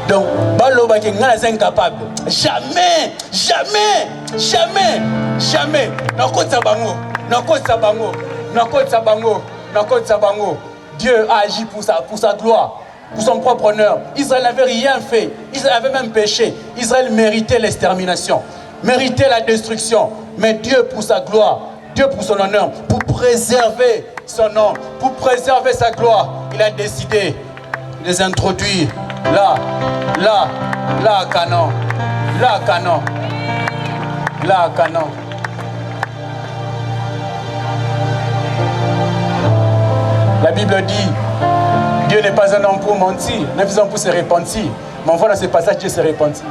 Donc, Baloba qui est incapable. Jamais, jamais, jamais, jamais. Noko Tsabango, Noko Tsabango, Noko Tsabango, Noko Tsabango. Dieu a agi pour sa gloire, pour son propre honneur. Israël n'avait rien fait. Israël avait même péché. Israël méritait l'extermination, méritait la destruction. Mais Dieu, pour sa gloire, Dieu, pour son honneur, pour préserver son nom, pour préserver sa gloire, il a décidé de les introduire là, à Canaan, là à Canaan, là à Canaan. La Bible dit, Dieu n'est pas un homme pour mentir, n'est pas un homme pour se repentir. Mais on voit dans ce passage, Dieu se repentit.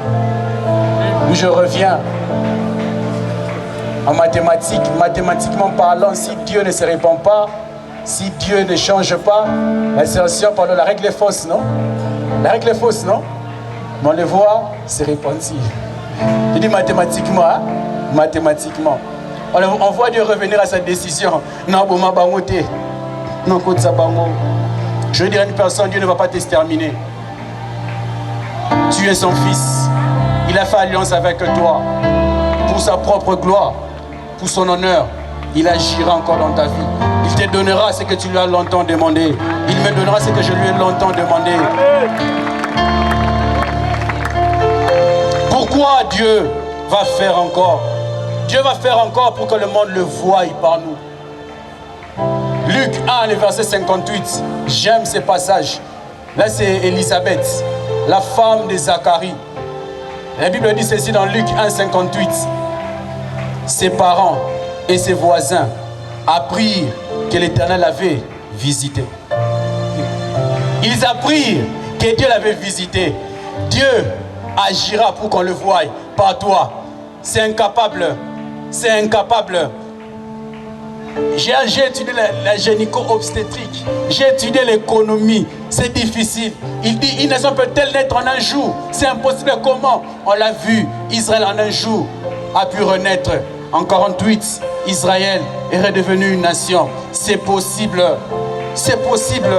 Où je reviens en mathématiques, mathématiquement parlant, si Dieu ne se répand pas, si Dieu ne change pas, l'assertion, pardon, la règle est fausse, non? La règle est fausse, non? Mais on le voit se repentir. Je dis mathématiquement, hein? Mathématiquement. On voit Dieu revenir à sa décision. Non, je veux dire à une personne, Dieu ne va pas t'exterminer. Tu es son fils. Il a fait alliance avec toi. Pour sa propre gloire, pour son honneur, il agira encore dans ta vie. Il te donnera ce que tu lui as longtemps demandé. Il me donnera ce que je lui ai longtemps demandé. Pourquoi Dieu va faire encore? Dieu va faire encore pour que le monde le voie par nous. Luc 1, le verset 58. J'aime ce passage. Là, c'est Élisabeth, la femme de Zacharie. La Bible dit ceci dans Luc 1, 58. Ses parents et ses voisins apprirent que l'Éternel avait visité. Ils apprirent que Dieu l'avait visité. Dieu agira pour qu'on le voie par toi. C'est incapable. C'est incapable. J'ai étudié la gynéco-obstétrique. J'ai étudié l'économie. C'est difficile. Il dit, une nation peut-elle naître en un jour? C'est impossible. Comment? On l'a vu. Israël en un jour a pu renaître. En 48, Israël est redevenu une nation. C'est possible. C'est possible.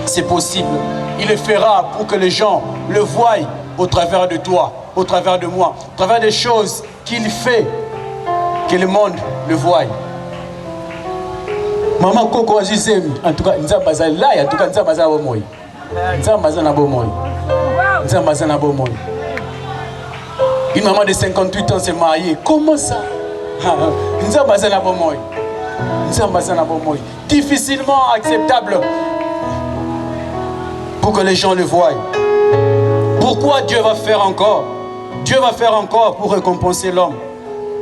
C'est possible. Il le fera pour que les gens le voient au travers de toi, au travers de moi, au travers des choses qu'il fait, que le monde le voie. Maman Koko Azizem, en tout cas, nous avons là, en tout cas, nous avons bon moi. Nous avons bon moi. Nous avons bon moi. Une maman de 58 ans s'est mariée. Comment ça? Nous avons bon moi. Nous avons bon moi. Difficilement acceptable pour que les gens le voient. Pourquoi Dieu va faire encore? Dieu va faire encore pour récompenser l'homme,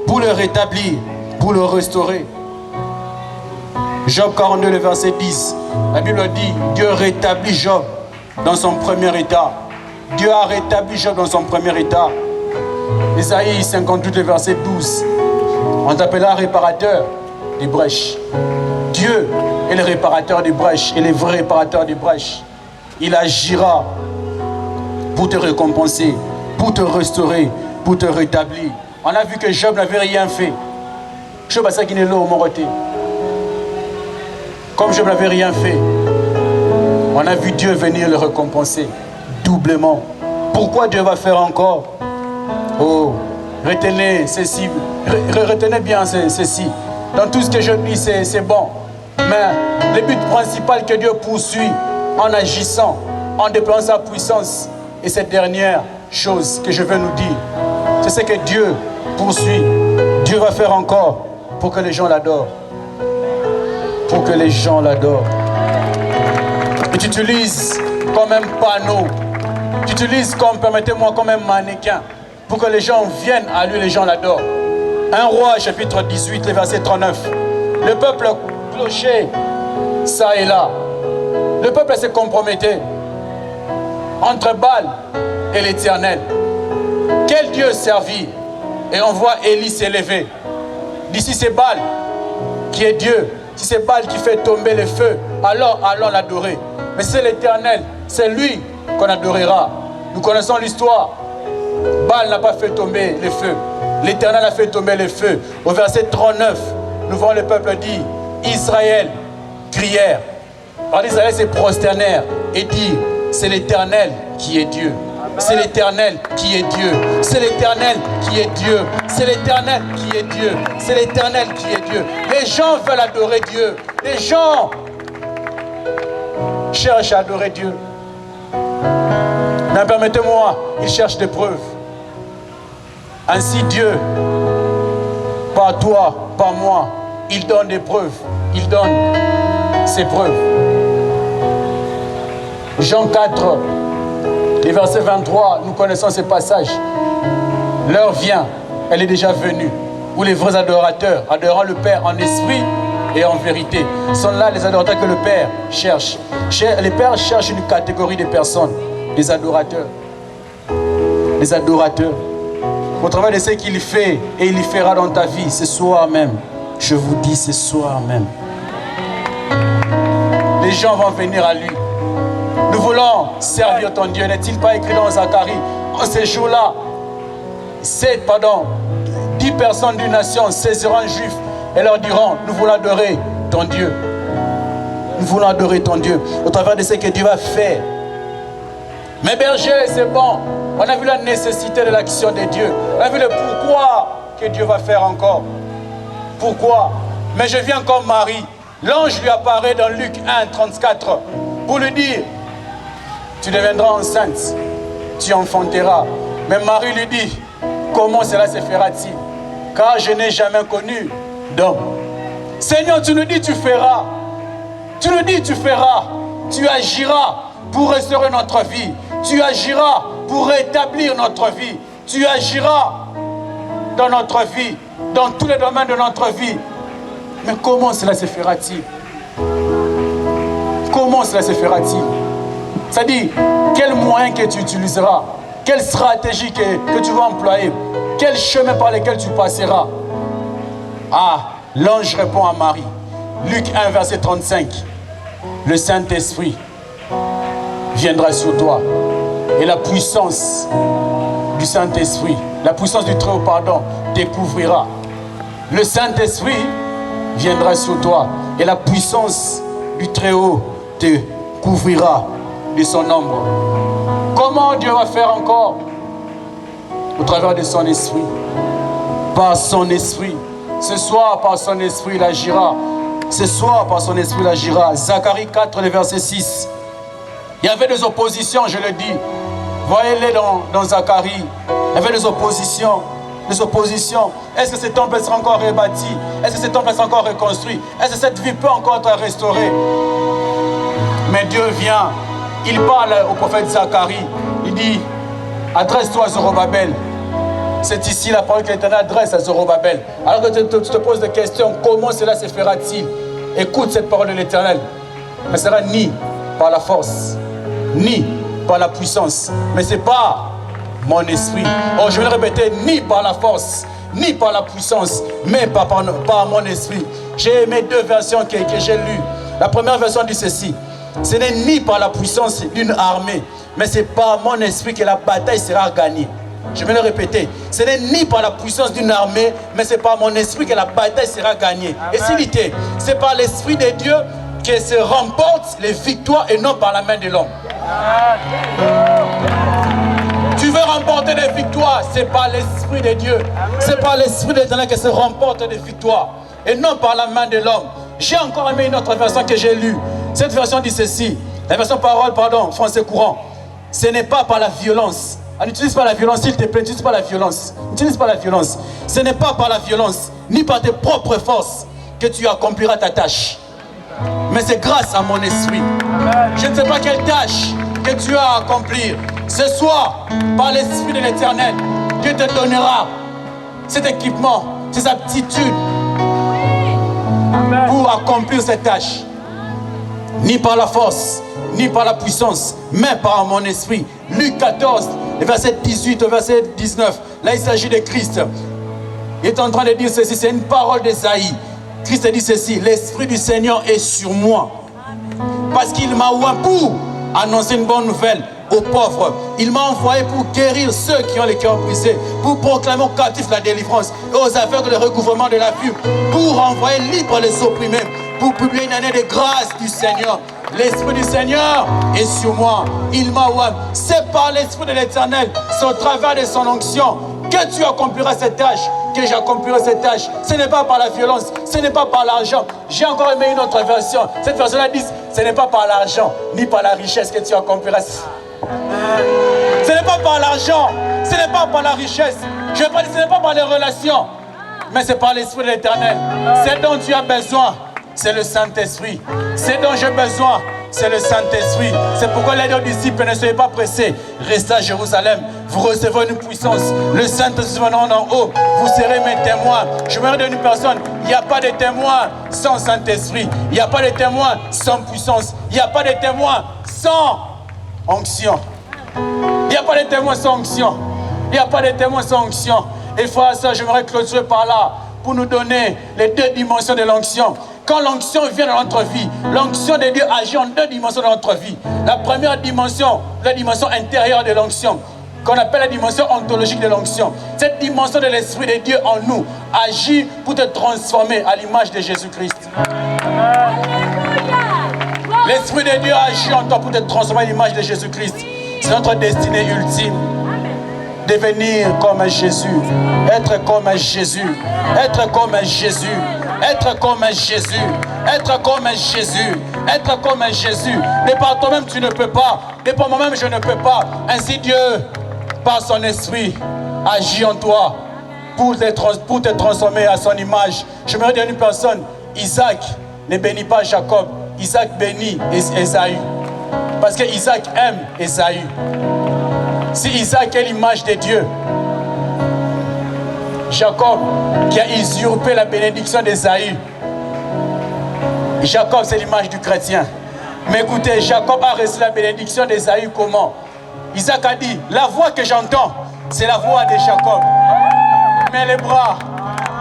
pour le rétablir, pour le restaurer. Job 42, le verset 10. La Bible dit, Dieu rétablit Job dans son premier état. Dieu a rétabli Job dans son premier état. Isaïe 58, le verset 12. On t'appellera réparateur des brèches. Dieu est le réparateur des brèches, et le vrai réparateur des brèches. Il agira pour te récompenser, pour te restaurer, pour te rétablir. On a vu que Job n'avait rien fait. Job a ça qui n'est là au Moroté. Comme Job n'avait rien fait, on a vu Dieu venir le récompenser doublement. Pourquoi Dieu va faire encore? Oh, retenez ceci, retenez bien ceci. Dans tout ce que je dis, c'est bon. Mais le but principal que Dieu poursuit en agissant, en déployant sa puissance, et cette dernière chose que je veux nous dire, c'est ce que Dieu poursuit. Dieu va faire encore pour que les gens l'adorent. Pour que les gens l'adorent. Et tu utilises comme un panneau, tu utilises comme, permettez-moi, comme un mannequin, pour que les gens viennent à lui, les gens l'adorent. 1 Roi, chapitre 18, le verset 39. Le peuple clochait ça et là. Le peuple se compromettait entre Baal et l'Éternel. Quel Dieu servir? Et on voit Élie s'élever. D'ici c'est Baal qui est Dieu. Si c'est Baal qui fait tomber le feu, alors allons l'adorer. Mais c'est l'Éternel, c'est lui qu'on adorera. Nous connaissons l'histoire. Baal n'a pas fait tomber le feu. L'Éternel a fait tomber le feu. Au verset 39, nous voyons le peuple dire, Israël crièrent. Alors Israël se prosternèrent et dit, c'est l'Éternel qui est Dieu. C'est l'Éternel qui est Dieu. C'est l'Éternel qui est Dieu. C'est l'Éternel qui est Dieu. C'est l'Éternel qui est Dieu. Les gens veulent adorer Dieu. Les gens cherchent à adorer Dieu. Mais permettez-moi, ils cherchent des preuves. Ainsi Dieu, par toi, par moi, il donne des preuves. Il donne ses preuves. Jean 4, les versets 23, nous connaissons ce passage. L'heure vient, elle est déjà venue, où les vrais adorateurs adorant le Père en esprit et en vérité. Ce sont là les adorateurs que le Père cherche. Le Père cherche une catégorie de personnes, des adorateurs. Les adorateurs. Au travers de ce qu'il fait et il fera dans ta vie ce soir même. Je vous dis ce soir même. Les gens vont venir à lui. Nous voulons servir ton Dieu. N'est-il pas écrit dans Zacharie? En ces jours-là, 10 personnes d'une nation saisiront un juif et leur diront, nous voulons adorer ton Dieu. Nous voulons adorer ton Dieu au travers de ce que Dieu va faire. Mais berger, c'est bon. On a vu la nécessité de l'action de Dieu. On a vu le pourquoi que Dieu va faire encore. Pourquoi? Mais je viens comme Marie. L'ange lui apparaît dans Luc 1, 34 pour lui dire, tu deviendras enceinte, tu enfanteras. Mais Marie lui dit, comment cela se fera-t-il? Car je n'ai jamais connu d'homme. Seigneur, tu nous dis, tu feras. Tu nous dis, tu feras. Tu agiras pour restaurer notre vie. Tu agiras pour rétablir notre vie. Tu agiras dans notre vie, dans tous les domaines de notre vie. Mais comment cela se fera-t-il? Comment cela se fera-t-il? C'est-à-dire, quel moyen que tu utiliseras? Quelle stratégie que tu vas employer? Quel chemin par lequel tu passeras? Ah, l'ange répond à Marie. Luc 1, verset 35. Le Saint-Esprit viendra sur toi. Et la puissance du Saint-Esprit, la puissance du Très-Haut, pardon, découvrira. Le Saint-Esprit viendra sur toi. Et la puissance du Très-Haut te couvrira de son ombre. Comment Dieu va faire encore? Au travers de son esprit. Par son esprit. Ce soir, par son esprit, il agira. Ce soir, par son esprit, il agira. Zacharie 4, le verset 6. Il y avait des oppositions, je le dis. Voyez-les dans Zacharie. Il y avait des oppositions. Des oppositions. Est-ce que ce temple sera encore rebâti? Est-ce que ce temple sera encore reconstruit? Est-ce que cette vie peut encore être restaurée? Mais Dieu vient. Il parle au prophète Zacharie. Il dit, adresse-toi à Zorobabel. C'est ici la parole que l'Éternel adresse à Zorobabel. Alors que tu te poses des questions, comment cela se fera-t-il? Écoute cette parole de l'Éternel. Mais ce sera ni par la force, ni par la puissance. Mais ce n'est pas mon esprit. Oh, je vais le répéter, ni par la force, ni par la puissance, mais par mon esprit. J'ai aimé deux versions que j'ai lues. La première version dit ceci. Ce n'est ni par la puissance d'une armée, mais c'est par mon esprit que la bataille sera gagnée. Je vais le répéter. Ce n'est ni par la puissance d'une armée, mais c'est par mon esprit que la bataille sera gagnée. Amen. Et s'il était, c'est par l'esprit de Dieu que se remportent les victoires et non par la main de l'homme. Tu veux remporter des victoires, c'est par l'esprit de Dieu. C'est par l'esprit de l'Éternel que se remportent des victoires et non par la main de l'homme. J'ai encore aimé une autre version que j'ai lue. Cette version dit ceci. La version parole, pardon, français courant. Ce n'est pas par la violence. N'utilise pas la violence, s'il te plaît, n'utilise pas la violence. N'utilise pas la violence. Ce n'est pas par la violence, ni par tes propres forces que tu accompliras ta tâche. Mais c'est grâce à mon esprit. Je ne sais pas quelle tâche que tu as à accomplir. Ce soir, par l'esprit de l'Éternel, Dieu te donnera cet équipement, ces aptitudes pour accomplir cette tâche. Ni par la force, ni par la puissance, mais par mon esprit. Luc 14, verset 18 au verset 19. Là, il s'agit de Christ. Il est en train de dire ceci, c'est une parole d'Ésaïe. Christ dit ceci, l'Esprit du Seigneur est sur moi. Parce qu'il m'a oint pour annoncer une bonne nouvelle aux pauvres. Il m'a envoyé pour guérir ceux qui ont les cœurs brisés, pour proclamer aux captifs la délivrance et aux aveugles le recouvrement de la vue, pour envoyer libre les opprimés, pour publier une année de grâce du Seigneur. L'Esprit du Seigneur est sur moi. Il m'a oint. C'est par l'Esprit de l'Éternel, c'est au travers de son onction que tu accompliras cette tâche, que j'accomplirai cette tâche. Ce n'est pas par la violence, ce n'est pas par l'argent. J'ai encore aimé une autre version. Cette version-là dit, ce n'est pas par l'argent, ni par la richesse que tu accompliras. Ce n'est pas par l'argent, ce n'est pas par la richesse. Je vais pas dire, ce n'est pas par les relations, mais c'est par l'Esprit de l'Éternel. Ce dont tu as besoin, c'est le Saint-Esprit. Ce dont j'ai besoin, c'est le Saint-Esprit. C'est pourquoi les deux disciples, ne soyez pas pressés. Restez à Jérusalem. Vous recevez une puissance. Le Saint-Esprit venant d'en haut. Vous serez mes témoins. Je me dis à une personne, il n'y a pas de témoin sans Saint-Esprit. Il n'y a pas de témoin sans puissance. Il n'y a pas de témoin sans onction. Il n'y a pas de témoin sans onction. Il n'y a pas de témoin sans onction. Et frère, ça, j'aimerais clôturer par là pour nous donner les deux dimensions de l'onction. Quand l'onction vient dans notre vie, l'onction de Dieu agit en deux dimensions dans notre vie. La première dimension, la dimension intérieure de l'onction, qu'on appelle la dimension ontologique de l'onction. Cette dimension de l'Esprit de Dieu en nous agit pour te transformer à l'image de Jésus-Christ. L'Esprit de Dieu agit en toi pour te transformer à l'image de Jésus-Christ. C'est notre destinée ultime. Devenir comme Jésus, être comme Jésus, être comme Jésus, être comme Jésus, être comme Jésus, être comme Jésus. De par toi-même tu ne peux pas, de par moi-même je ne peux pas. Ainsi Dieu, par son esprit, agit en toi pour te transformer à son image. Je me dis à une personne, Isaac ne bénit pas Jacob, Isaac bénit Ésaü. Parce que Isaac aime Ésaü. Si Isaac est l'image de Dieu, Jacob qui a usurpé la bénédiction d'Ésaü, Jacob c'est l'image du chrétien. Mais écoutez, Jacob a reçu la bénédiction d'Ésaü comment? Isaac a dit, la voix que j'entends, c'est la voix de Jacob. Mais les bras,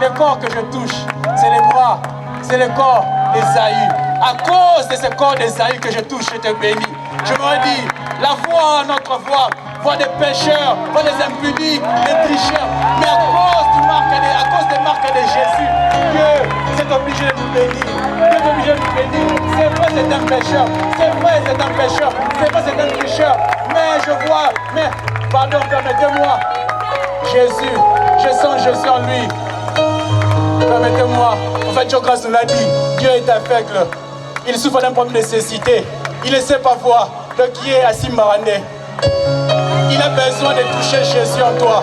le corps que je touche, c'est les bras, c'est le corps d'Ésaü. À cause de ce corps d'Ésaü que je touche, je te bénis. Je me dis, la voix, notre voix des pécheurs, voix des impudiques, des tricheurs. Mais à cause des marques de Jésus, Dieu s'est obligé de nous bénir. Dieu est obligé de nous bénir. C'est vrai, c'est un pécheur. C'est vrai, c'est un pécheur. C'est vrai, c'est un tricheur. Mais je vois, pardon, permettez-moi. Jésus, je sens Jésus en lui. Permettez-moi. En fait, Joe Grace nous l'a dit. Dieu est aveugle. Il souffre d'un problème de cécité. Il ne sait pas voir. Donc, qui est assis Marandé. Il a besoin de toucher Jésus en toi.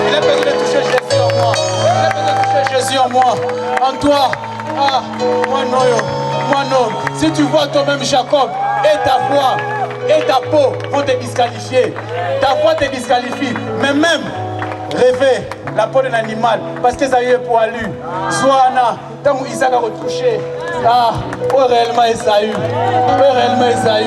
Il a besoin de toucher Jésus en moi. Il a besoin de toucher Jésus en moi. En toi. Ah, moi non. Si tu vois toi-même Jacob et ta voix et ta peau vont te disqualifier. Ta voix te disqualifie. Mais même rêver la peau d'un animal parce que ça y est poilu. Zoana, tant que Isaac a retouché. Ah, réellement Esaü. Réellement Esaü.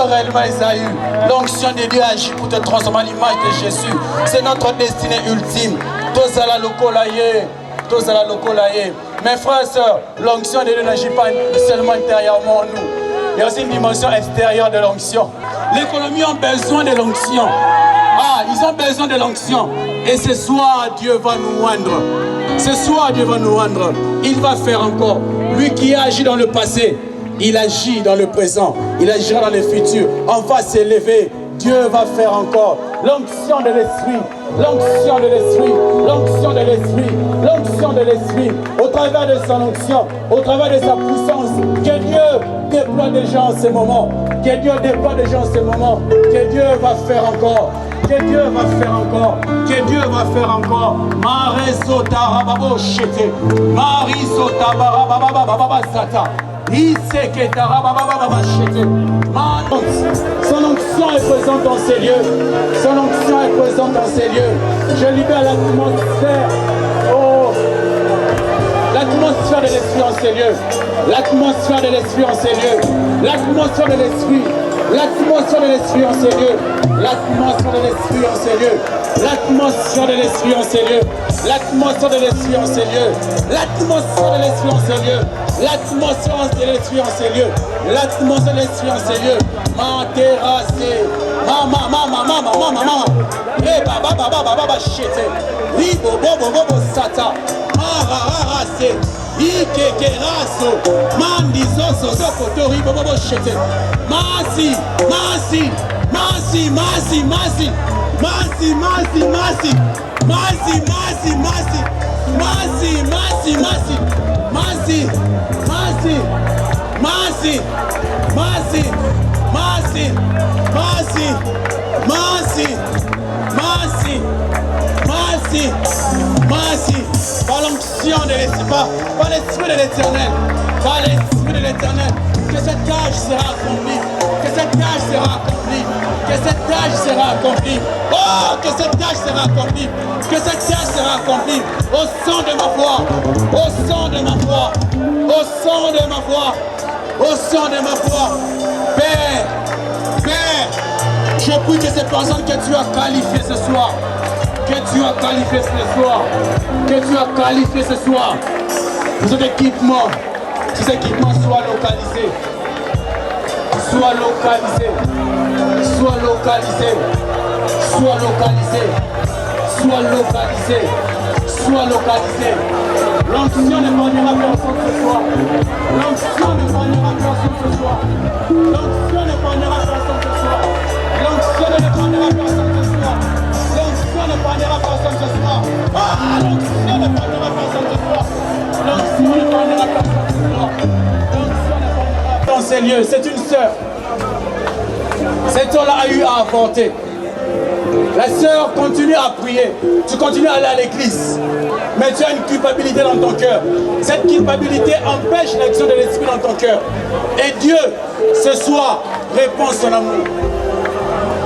Réellement Esaü. L'onction de Dieu agit pour te transformer à l'image de Jésus. C'est notre destinée ultime. Tozala lokolaye. Tozala lokolaye. Mes frères et sœurs, l'onction de Dieu n'agit pas seulement intérieurement en nous. Il y a aussi une dimension extérieure de l'onction. L'économie a besoin de l'onction. Ah, ils ont besoin de l'onction. Et ce soir, Dieu va nous rendre. Ce soir, Dieu va nous rendre. Il va faire encore. Lui qui a agi dans le passé, il agit dans le présent. Il agira dans le futur. On va s'élever. Dieu va faire encore. L'onction de l'Esprit. L'onction de l'Esprit. L'onction de l'Esprit. L'onction de l'Esprit. Au travers de son onction, au travers de sa puissance, que Dieu déploie déjà en ce moment. Que Dieu déploie déjà en ce moment. Que Dieu va faire encore. Que Dieu va faire encore. Que Dieu va faire encore. Marisota rababo chete. Marisota barababa sata. Son onction est présente dans ces lieux. Son onction est présente dans ces lieux. Je libère l'atmosphère. Oh, l'atmosphère de l'esprit en ces lieux. L'atmosphère de l'esprit en ces lieux. L'atmosphère de l'esprit. L'atmosphère de l'esprit en ces lieux. L'atmosphère de l'esprit en ces lieux. L'atmosphère de l'esprit en ces lieux. L'atmosphère de l'esprit en ces lieux. L'atmosphère de l'esprit en ces lieux. L'atmosphère de l'esprit en ces lieux. L'atmosphère de l'esprit en ces lieux. Ma terrassé. Mama. Eh baba chete. Ribo bobo sata. Mararase. Ike raso. Mandi zozo sokoto ribo bobo chete. Masi. Par l'onction de l'esprit, par l'esprit de l'Éternel. par l'Esprit de l'Éternel, que cette tâche sera accomplie, que cette tâche sera accomplie, que cette tâche sera accomplie. Oh, que cette tâche sera accomplie, que cette tâche sera accomplie au son de ma voix, au son de ma voix, au son de ma voix, au son de ma voix. Père, Père, je prie que ces personnes que tu as qualifiées ce soir, que tu as qualifiées ce soir, que tu as qualifiées ce soir, pour cet équipement soit localisé, soit localisé, soit localisé, soit localisé, soit localisé, soit localisé. L'onction ne prendra personne ce soir. L'onction ne prendra personne ce soir. L'onction ne prendra personne ce soir. L'onction ne prendra personne ce soir. L'onction ne prendra personne ce soir. Ah, l'onction ne prendra personne ce soir. L'onction ne prendra personne ce soir. L'onction ne prendra dans ces lieux. C'est une sœur. Cette sœur-là a eu à apporter. La sœur continue à prier, tu continues à aller à l'église, mais tu as une culpabilité dans ton cœur. Cette culpabilité empêche l'action de l'Esprit dans ton cœur. Et Dieu, ce soir, répond son amour.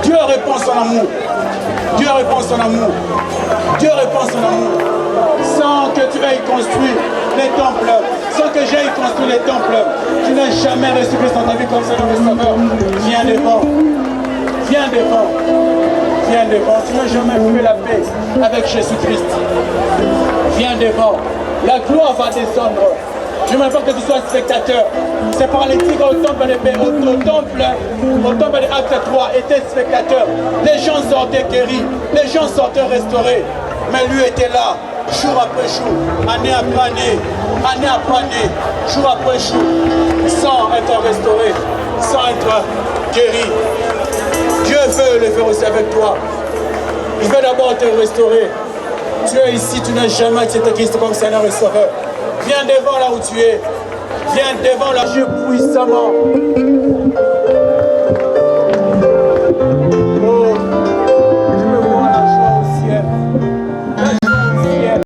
Dieu répond son amour. Dieu répond son amour. Dieu répond son amour. Sans que tu aies construit les temples, sans que j'aie construit les temples, tu n'as jamais reçu Christ dans ta vie comme Seigneur et Sauveur. Viens devant. Viens devant. Viens devant, tu n'as jamais fait la paix avec Jésus-Christ. Viens devant, la gloire va descendre. Je ne veux pas que tu sois spectateur. C'est paralytique au temple de Acte 3 était spectateur. Les gens sortaient guéris, les gens sortaient restaurés. Mais lui était là, jour après jour, année après année, jour après jour, sans être restauré, sans être guéri. Dieu veut le faire aussi avec toi. Il veut d'abord te restaurer. Tu es ici, tu n'as jamais accepté Christ comme Seigneur et Sauveur. Viens devant là où tu es. Viens devant là, Dieu puissamment.